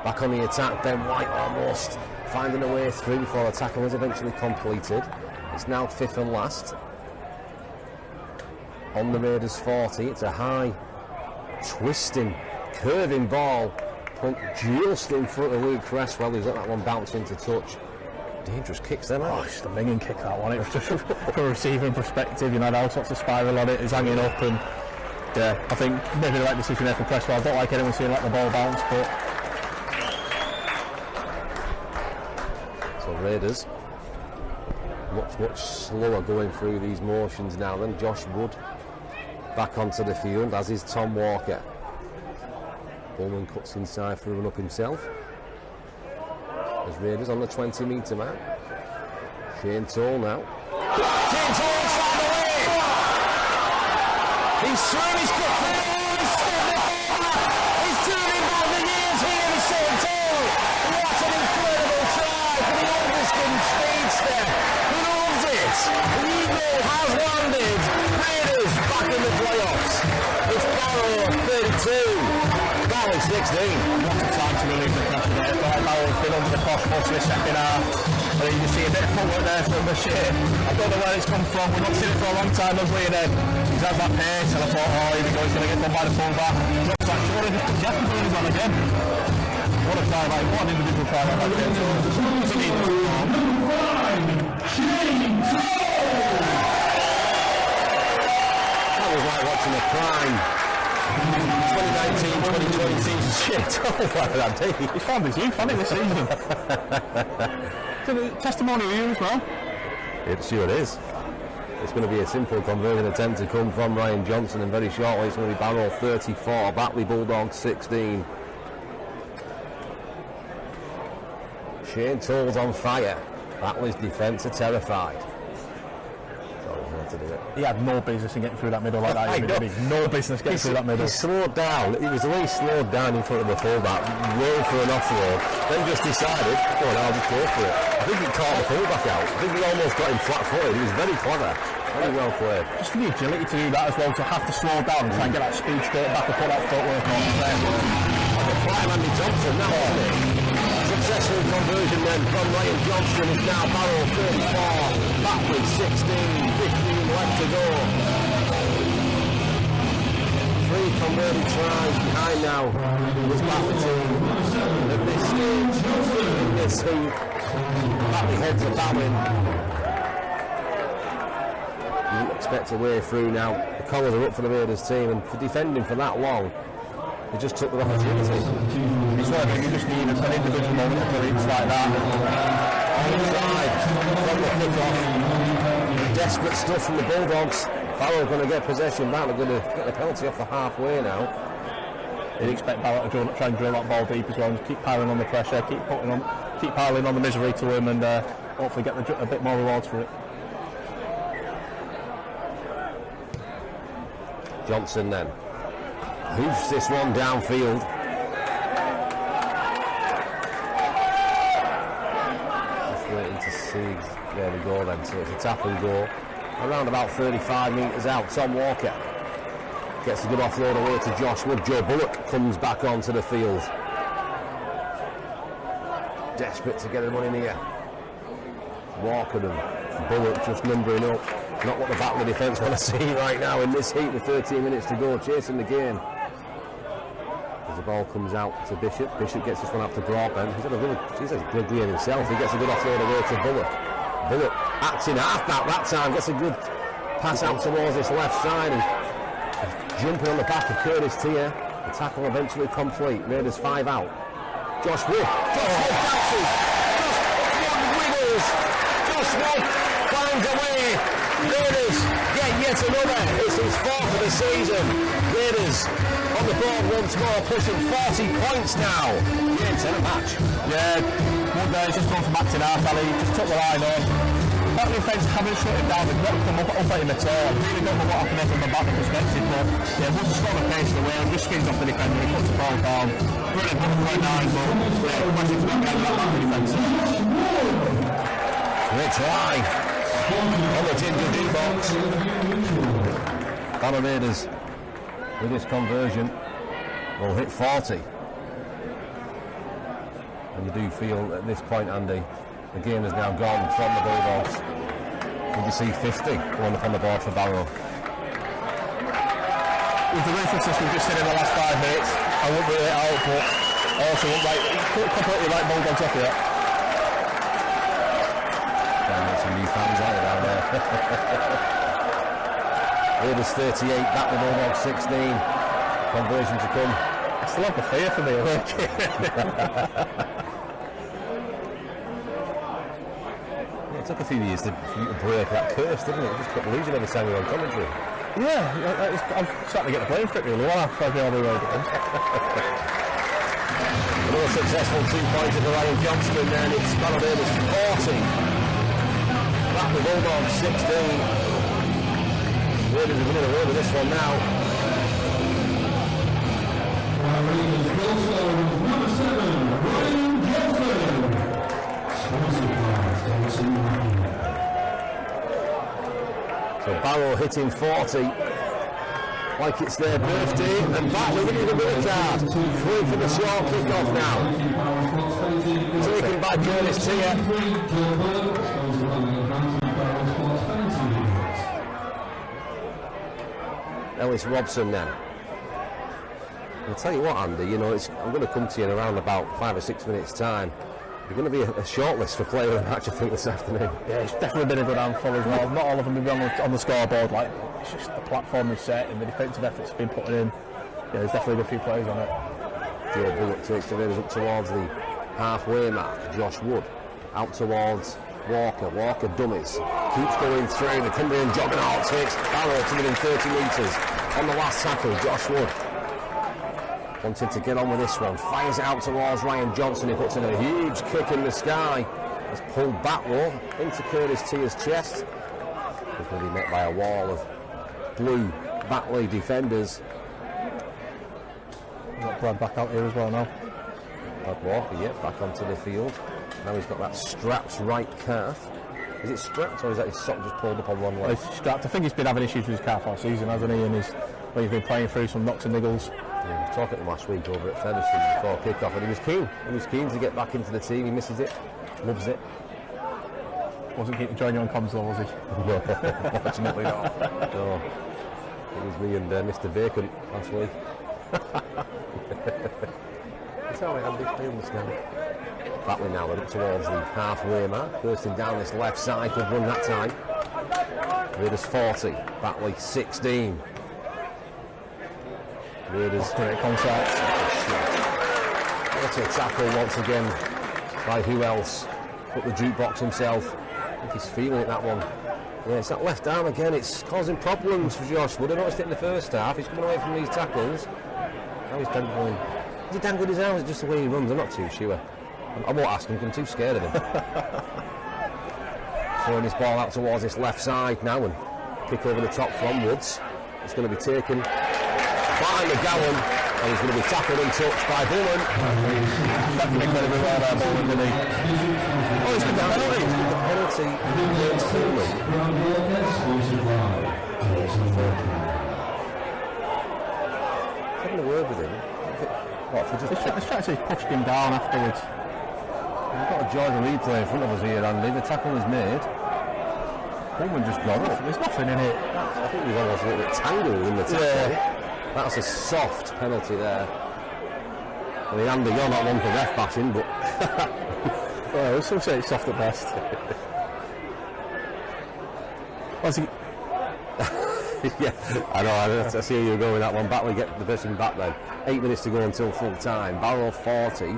back on the attack, Ben White almost finding a way through before the tackle was eventually completed. It's now 5th and last. On the Raiders 40, it's a high, twisting, curving ball, pumped just in front of Luke Cresswell, who's let that one bounce into touch. Dangerous kicks then,
oh, it's a minging kick, that one. It was just from a receiving perspective, you know, all sorts of spiral on it, it's hanging up, and yeah, I think maybe the right decision there from Cresswell. I don't like anyone seeing let the ball bounce, but
so Raiders much slower going through these motions now than Josh Wood back onto the field, as is Tom Walker. Bowman cuts inside, throwing up himself. As Raiders on the 20-metre mark. Shane Toll now. Shane Toll found the way! He's thrown his cut through, he's turning back the years here, he's Shane Toll. What an incredible try for the Ulverston speedster. He loves it. The Eagle has landed. Raiders back in the playoffs. It's Barrow 32. Batley 16.
What a time to relieve the pressure there. Barrow's been under the cosh most of the second half. I think you can see a bit of footwork there from Bashir. I don't know where it's come from. We've not seen it for a long time, has we? Then he's had that pace, and I thought, oh, here we go, he's going to get done by the full-back. Drops that shoulder, just puts Jeff Burns on again. What a try, like, what an individual try like that.
That was like watching a crime 2019-2020 season shit.
He's found his youth, hasn't he, this season? So the testimony of you as well?
It sure is. It's going to be a simple conversion attempt to come from Ryan Johnson, and very shortly it's going to be Barrow 34, Batley Bulldogs 16. Shane Toll's on fire. Batley's defence are terrified. To do it.
He had no business in getting through that middle like that. Did he? No business getting through that middle.
He slowed down. It was the way he slowed down in front of the fullback, rolled for an offload, then just decided, oh, I'll just go for it. I think he caught the fullback out. I think he almost got him flat-footed. He was very clever, very well played.
Just for the agility to do that as well, to have to slow down and try and get that speed straight back and put that footwork on.
Prime Andy Johnson, that was it. Successful conversion then from Ryan Johnson. Is now Barrow 34, Batley 16, 15 left to go. 3 converted tries behind now was Batley team. At this stage, in this heat, Batley heads are battling. You wouldn't expect a way through now. The colours are up for the Raiders team, and for defending for that long, they just took the opportunity.
It's like you just need an individual moment of brilliance like that.
Onside from the kick-off. Desperate stuff from the Bulldogs. Barrow going to get possession back. They're going to get the penalty off the halfway now.
You'd expect Barrow to try and drill that ball deep as well, and just keep piling on the pressure, keep piling on the misery to him, and hopefully get a bit more rewards for it.
Johnson then hoofs this one downfield. Just waiting to see. There we go then. So it's a tap and go. Around about 35 metres out. Tom Walker gets a good offload away to Josh Wood. Joe Bullock comes back onto the field. Desperate to get him on in here. Walker and Bullock just numbering up. Not what the Batley defence want to see right now in this heat with 13 minutes to go, chasing the game. As the ball comes out to Bishop. Bishop gets this one out to Broadbent. He's a good game himself. He gets a good offload away to Bullock. Bullock acting halfback that time, gets a good pass out towards this left side and jumping on the back of Curtis Tier. The tackle eventually complete. Raiders 5 out. Josh Wood. Josh Wood dances. Josh Wood wiggles. Josh Wood finds a way. Raiders get yet another. It's his 4th of the season. Raiders on the board once more, pushing 40 points now. Game 10 a match.
Yeah, Wood there, just gone from acting half alley, just took the line on. Batley defence haven't shut him down, they've not come up at him at all. I really don't know what happened there from a Batley perspective, but yeah, Wood just got the pace away and just spins off the defender, he puts the ball down. Brilliant for a 9, but yeah, questions about that Batley defence.
Great try on the Ginger D box. Barrow Raiders with this conversion will hit 40. And you do feel at this point, Andy, the game has now gone from the Bulldogs. Did you see 50 going up on the board for Barrow?
With the references we've just seen in the last 5 minutes, I wouldn't rule it out, but I also wouldn't completely like Bulldogs off yet.
Some new fans out down there. Raiders 38, Batley Bulldogs 16. Conversion to come.
I still have the fear for me, I think.
It took a few years to break that curse, didn't it? Just kept losing every time we were on commentary.
Yeah, I'm starting to get the blame for it really well after the other road games.
Another successful 2-pointer for Ryan Johnston, and then it's Barrow Raiders 40. Batley Bulldogs 16. Raiders are running away with this one now.
Number 7, Ryan Johnson.
So Barrow hitting 40 like it's their birthday, and Batley winning the middle card. Free for the short kick-off now. Taken by Curtis Tier. Ellis Robson then. I'll tell you what, Andy, you know, I'm going to come to you in around about 5 or 6 minutes' time. You're going to be a short list for player of the match, I think, this afternoon.
Yeah, it's definitely been a good handful as well. Not all of them will be on the scoreboard. Like, it's just the platform is set and the defensive efforts have been put in. Yeah, there's definitely a few players on it.
Joe Bullock takes the Raiders up towards the halfway mark. Josh Wood out towards Walker. Walker dummies. Keeps going through. The Cumbrian juggernaut takes Barrow to within 30 metres. On the last tackle, Josh Wood wanted to get on with this one. Fires it out towards Ryan Johnson. He puts in a huge kick in the sky. Has pulled back though into Curtis Tier's chest. He's going to be met by a wall of blue Batley defenders.
We've got Brad back out here as well now.
Brad Walker, yep, back onto the field. Now he's got that strapped right calf. Is it strapped or is that his sock just pulled up on one leg?
He's strapped. I think he's been having issues with his calf all season, hasn't he? And he's been playing through some knocks and niggles.
Yeah, we were talking to him last week over at Featherstone before kick-off, and he was keen. He was keen to get back into the team. He misses it, loves it.
Wasn't keen to join you on comms though, was he?
No, fortunately not. No. It was me and Mr. Vacant last week. It's all right, Andy. I understand. Batley now, they're up towards the halfway mark. Bursting down this left side, good run that time. Raiders 40, Batley 16. Raiders.
Great contact.
What a tackle once again by who else but the jukebox himself. I think he's feeling it, that one. Yeah, it's that left arm again. It's causing problems for Josh Wood. I noticed it in the first half. He's coming away from these tackles. Now he's dangling. Is he dangling his arm? Is it just the way he runs? I'm not too sure. I won't ask him because I'm too scared of him. Throwing his ball out towards this left side now and kick over the top from Woods. It's going to be taken by McGowan and he's going to be tackled and touched by Bullen.
Definitely incredibly well there, Bullen, didn't he? Oh, he's got the penalty.
The penalty having a word with him. What, for just
Let's try to push him down afterwards.
We've got a Jordan replay in front of us here, Andy. The tackle is made. Pullman just got up.
There's nothing in it.
I think we've almost a little bit tangled in the tackle. Yeah. That's a soft penalty there. I mean, Andy, you're not one for ref bashing, but
Yeah, we'll still say it's soft at best.
Yeah, I know. I see you go with that one. Batley get the person back then. 8 minutes to go until full time. Barrow 40,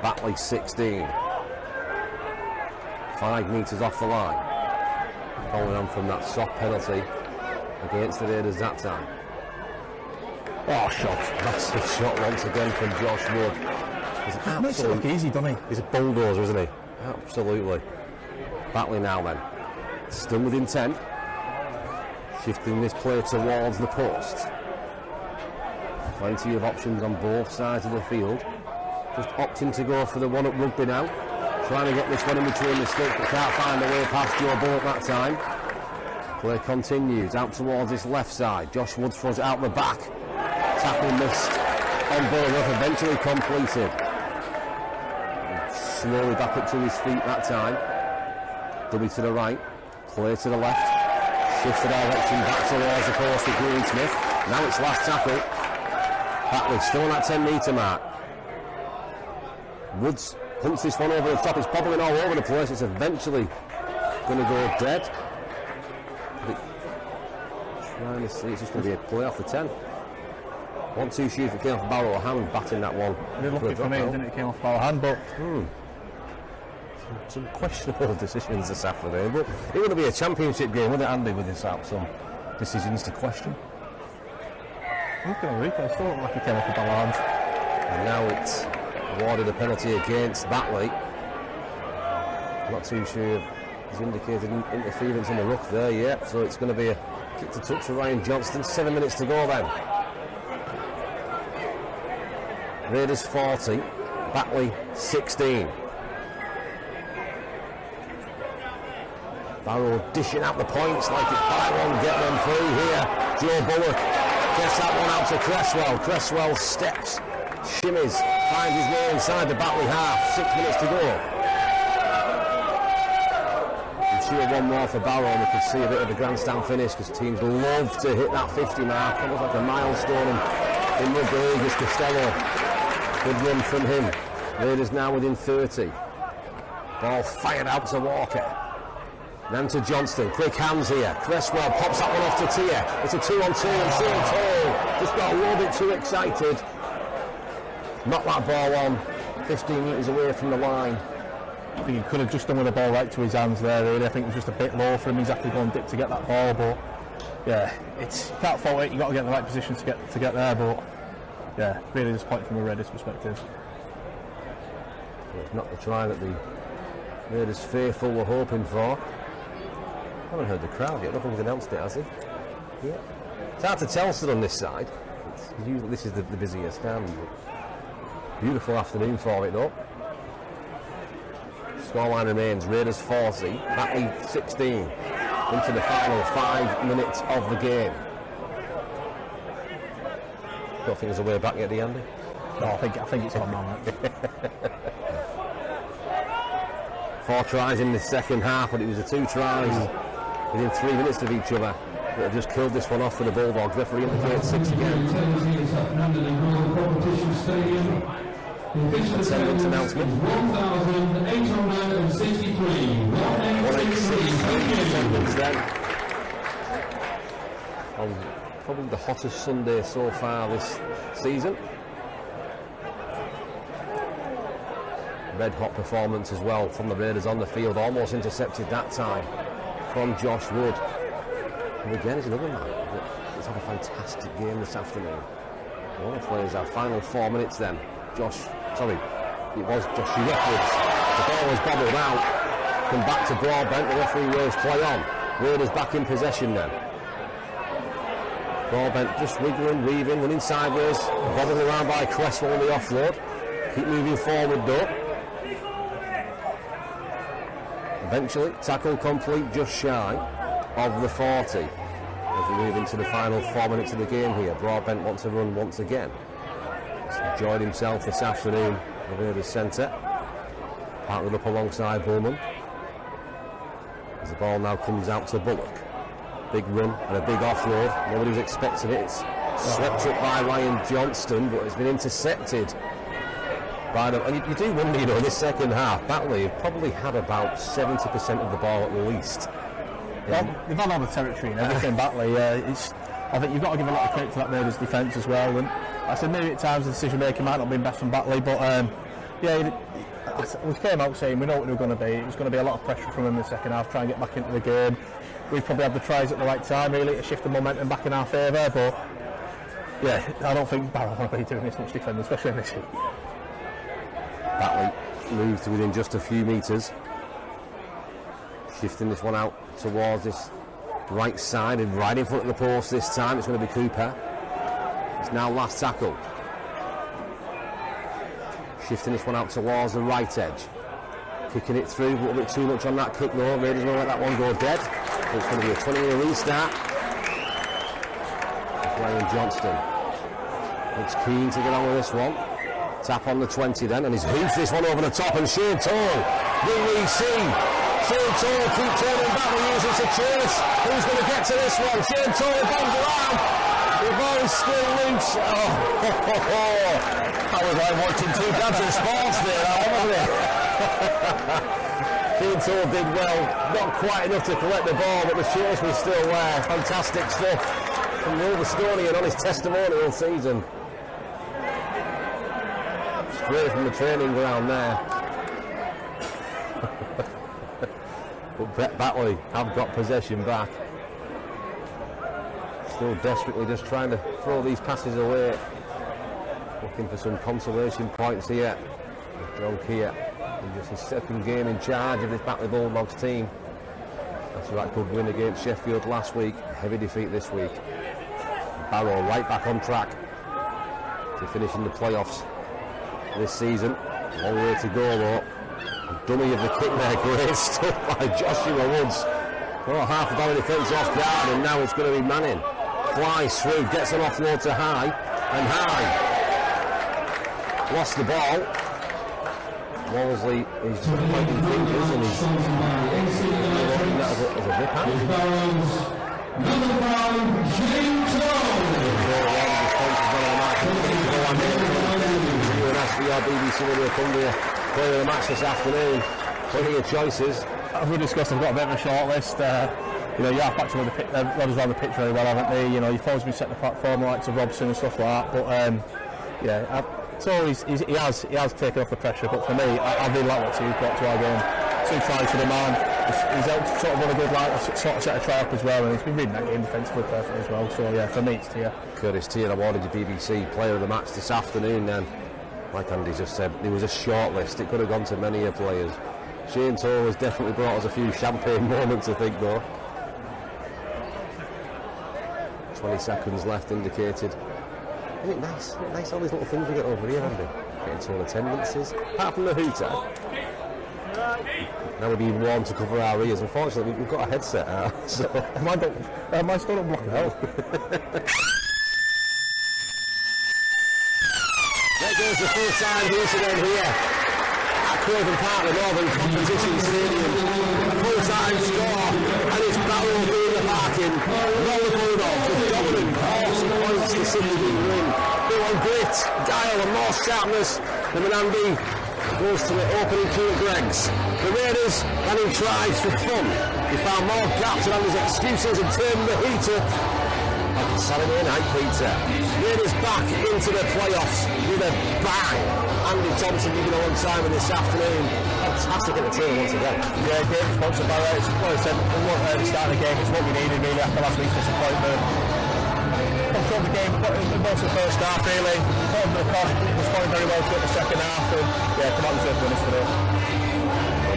Batley 16. 5 metres off the line. Following on from that soft penalty against the Raiders that time. Oh, shot. Massive shot once again from Josh Wood.
He makes it look easy, doesn't he?
He's a bulldozer, isn't he? Absolutely. Batley now then. Still within 10. Shifting this play towards the post. Plenty of options on both sides of the field. Just opting to go for the one at rugby now. Trying to get this one in between the sticks, but can't find the way past Joe Bullock that time. Play continues out towards this left side. Josh Woods throws it out the back. Tackle missed on Bullock, eventually completed. And slowly back up to his feet that time. Dummy to the right, play to the left. Shifts the direction back towards the post with Greensmith. Now it's last tackle. Batley still on that 10 metre mark. Woods hunts this one over the top. It's bobbling all over the place. It's eventually going to go dead. Trying to see, it's just going to be a play off the 10. 1-2 shoot if it came off Barrow, hand batting that one.
It did look it for me, didn't it? It came off Barrow hand, but
some questionable decisions this afternoon, but it wouldn't be a championship game, would it, Andy, with this out some decisions to question?
Looking at the replay, still looked like it came off the Barrow hand.
And now it's awarded a penalty against Batley. Not too sure if he's indicated interference in the ruck there yet, so it's going to be a kick to touch for Ryan Johnston. 7 minutes to go then. Raiders 40, Batley 16. Barrow dishing out the points like it's buy one, get one through here. Joe Bullock gets that one out to Cresswell. Cresswell steps, shimmies, finds his way inside the Batley half. 6 minutes to go. I'm sure one more for Barrow and we could see a bit of a grandstand finish because teams love to hit that 50 mark. Almost like a milestone in rugby league is Costello. Good run from him. Raiders now within 30. Ball fired out to Walker. Then to Johnston, quick hands here. Cresswell pops that one off to Tia. It's a 2-on-2 and Shane Toll just got a little bit too excited. Knocked that ball on 15 metres away from the line.
I think he could have just done with the ball right to his hands there, really. I think it was just a bit low for him. He's actually going dip to get that ball, but yeah, you can't fault it. You've got to get in the right position to get there, but yeah, really disappointing from a Raiders perspective.
It's not the try that the Raiders faithful were hoping for. I haven't heard the crowd yet. Nothing's announced it, has he? Yeah. It's hard to tell still on this side. Usually this is the busier stand. Beautiful afternoon for it though. Scoreline remains Raiders 40, Batley 16 into the final 5 minutes of the game. Don't think there's a way back yet, Andy?
No, I think it's on now.
4 tries in the second half, but it was the 2 tries within 3 minutes of each other that have just killed this one off for the Bulldogs. Referee indicates 6 again. Attendance announcement.
1,863.
1,863 attendance then. On probably the hottest Sunday so far this season. Red hot performance as well from the Raiders on the field, almost intercepted that time from Josh Wood. And again, is another man that's had a fantastic game this afternoon. All the players have final 4 minutes then. It was Josh Edwards. The ball was bobbled out. Come back to Broadbent, the referee waves play on. Raiders back in possession then. Broadbent just wiggling, weaving, running sideways, bobbling around by Cresswell on the offload. Keep moving forward though. Eventually, tackle complete just shy of the 40. As we move into the final 4 minutes of the game here, Broadbent wants to run once again. He's enjoyed himself this afternoon in the Raiders centre. Partnered up alongside Bullman. As the ball now comes out to Bullock. Big run and a big offload. Nobody's expecting it. It's swept up by Ryan Johnston, but it's been intercepted. And you do wonder, this second half, Batley have probably had about 70% of the ball at least.
Well, they've had all the territory and everything, Batley. I think you've got to give a lot of credit to that Raiders defence as well. And I said maybe at times the decision making might not have been best from Batley, but we came out saying we know what they were going to be. It was going to be a lot of pressure from them in the second half, try and get back into the game. We've probably had the tries at the right time, really, to shift the momentum back in our favour. But yeah, I don't think Barrow want to be doing this much defending, especially in this heat.
Batley moved to within just a few metres. Shifting this one out towards this right side and right in front of the post this time. It's going to be Cooper. It's now last tackle. Shifting this one out towards the right edge. Kicking it through, a little bit too much on that kick though. Raiders going to let that one go dead. It's going to be a 20-minute restart. Ryan Johnston looks keen to get on with this one. Tap on the 20 then, and he's hoofed this one over the top, and Shane Toll, will we see? Shane Toll keep turning back, we use it to chase. Who's going to get to this one? Shane Toll bombs around. The ball is still loose.
That was like watching two dads in sports there, wasn't it?
Shane Toll did well, not quite enough to collect the ball, but the chase was still there. Fantastic stuff from the Overstonian on his testimonial season. Straight from the training ground there. But Batley have got possession back. Still desperately just trying to throw these passes away. Looking for some consolation points here. John Keir in just his second game in charge of this Batley Bulldogs team. After that good win against Sheffield last week, heavy defeat this week. Barrow right back on track to finish in the playoffs this season. Long way to go though. Dummy of the kick there, great stuff by Joshua Woods. Oh, half of our defence off guard, and now it's going to be Manning. Flies through, gets an offload to High, and High lost the ball. Wallesley is just pointing fingers and he's looking that as a rip hand.
Number 5, Shane
SVR BBC Radio Cumbria player of the match this afternoon. Plenty of choices.
as we discussed, I've got a bit of a short list. You know, you have actually run us around the pitch very well, haven't they? You know, you've always been setting the platform, like to Robson and stuff like that. But yeah, it's always he has taken off the pressure. But for me, I really like what he's brought to our game. 2 tries for the man. He's helped sort of run a good line, sort of set a try up as well, and he's been reading that game defensively perfectly as well. So yeah, for me, it's Tia.
Curtis Tia awarded the BBC Player of the Match this afternoon. Then, like Andy just said, there was a short list. It could have gone to many of players. Shane Toll has definitely brought us a few champagne moments, I think, though. 20 seconds left indicated. Isn't it nice? Isn't it nice all these little things we get over here, Andy? Getting toll attendances. Apart from the hooter. Now we're being warned to cover our ears. Unfortunately, we've got a headset out. So
Am I still not blocking out?
There goes the full-time hooter then here. Craven Park, the Northern Competition Stadium. Full-time score, and it's Barrow doing the parking. Batley Bulldogs with dominant 40 points to Sydney being win. They want grit, guile and more sharpness. The Menandy goes to the opening cue at Greggs. The Raiders running tries for fun. They found more gaps around his excuses and turned the heater. On Saturday night, Peter. Raiders back into the playoffs with a bang. Andy Thompson leading alongside this afternoon. Fantastic at the team once again.
Yeah, game sponsored by Barrow. Like I said, we weren't at the start of the game. It's what we needed really after last week's disappointment. Controlled the game most of the first half really. Caught the cost, responded very well to it the second half, and yeah, come out and deserve winners today.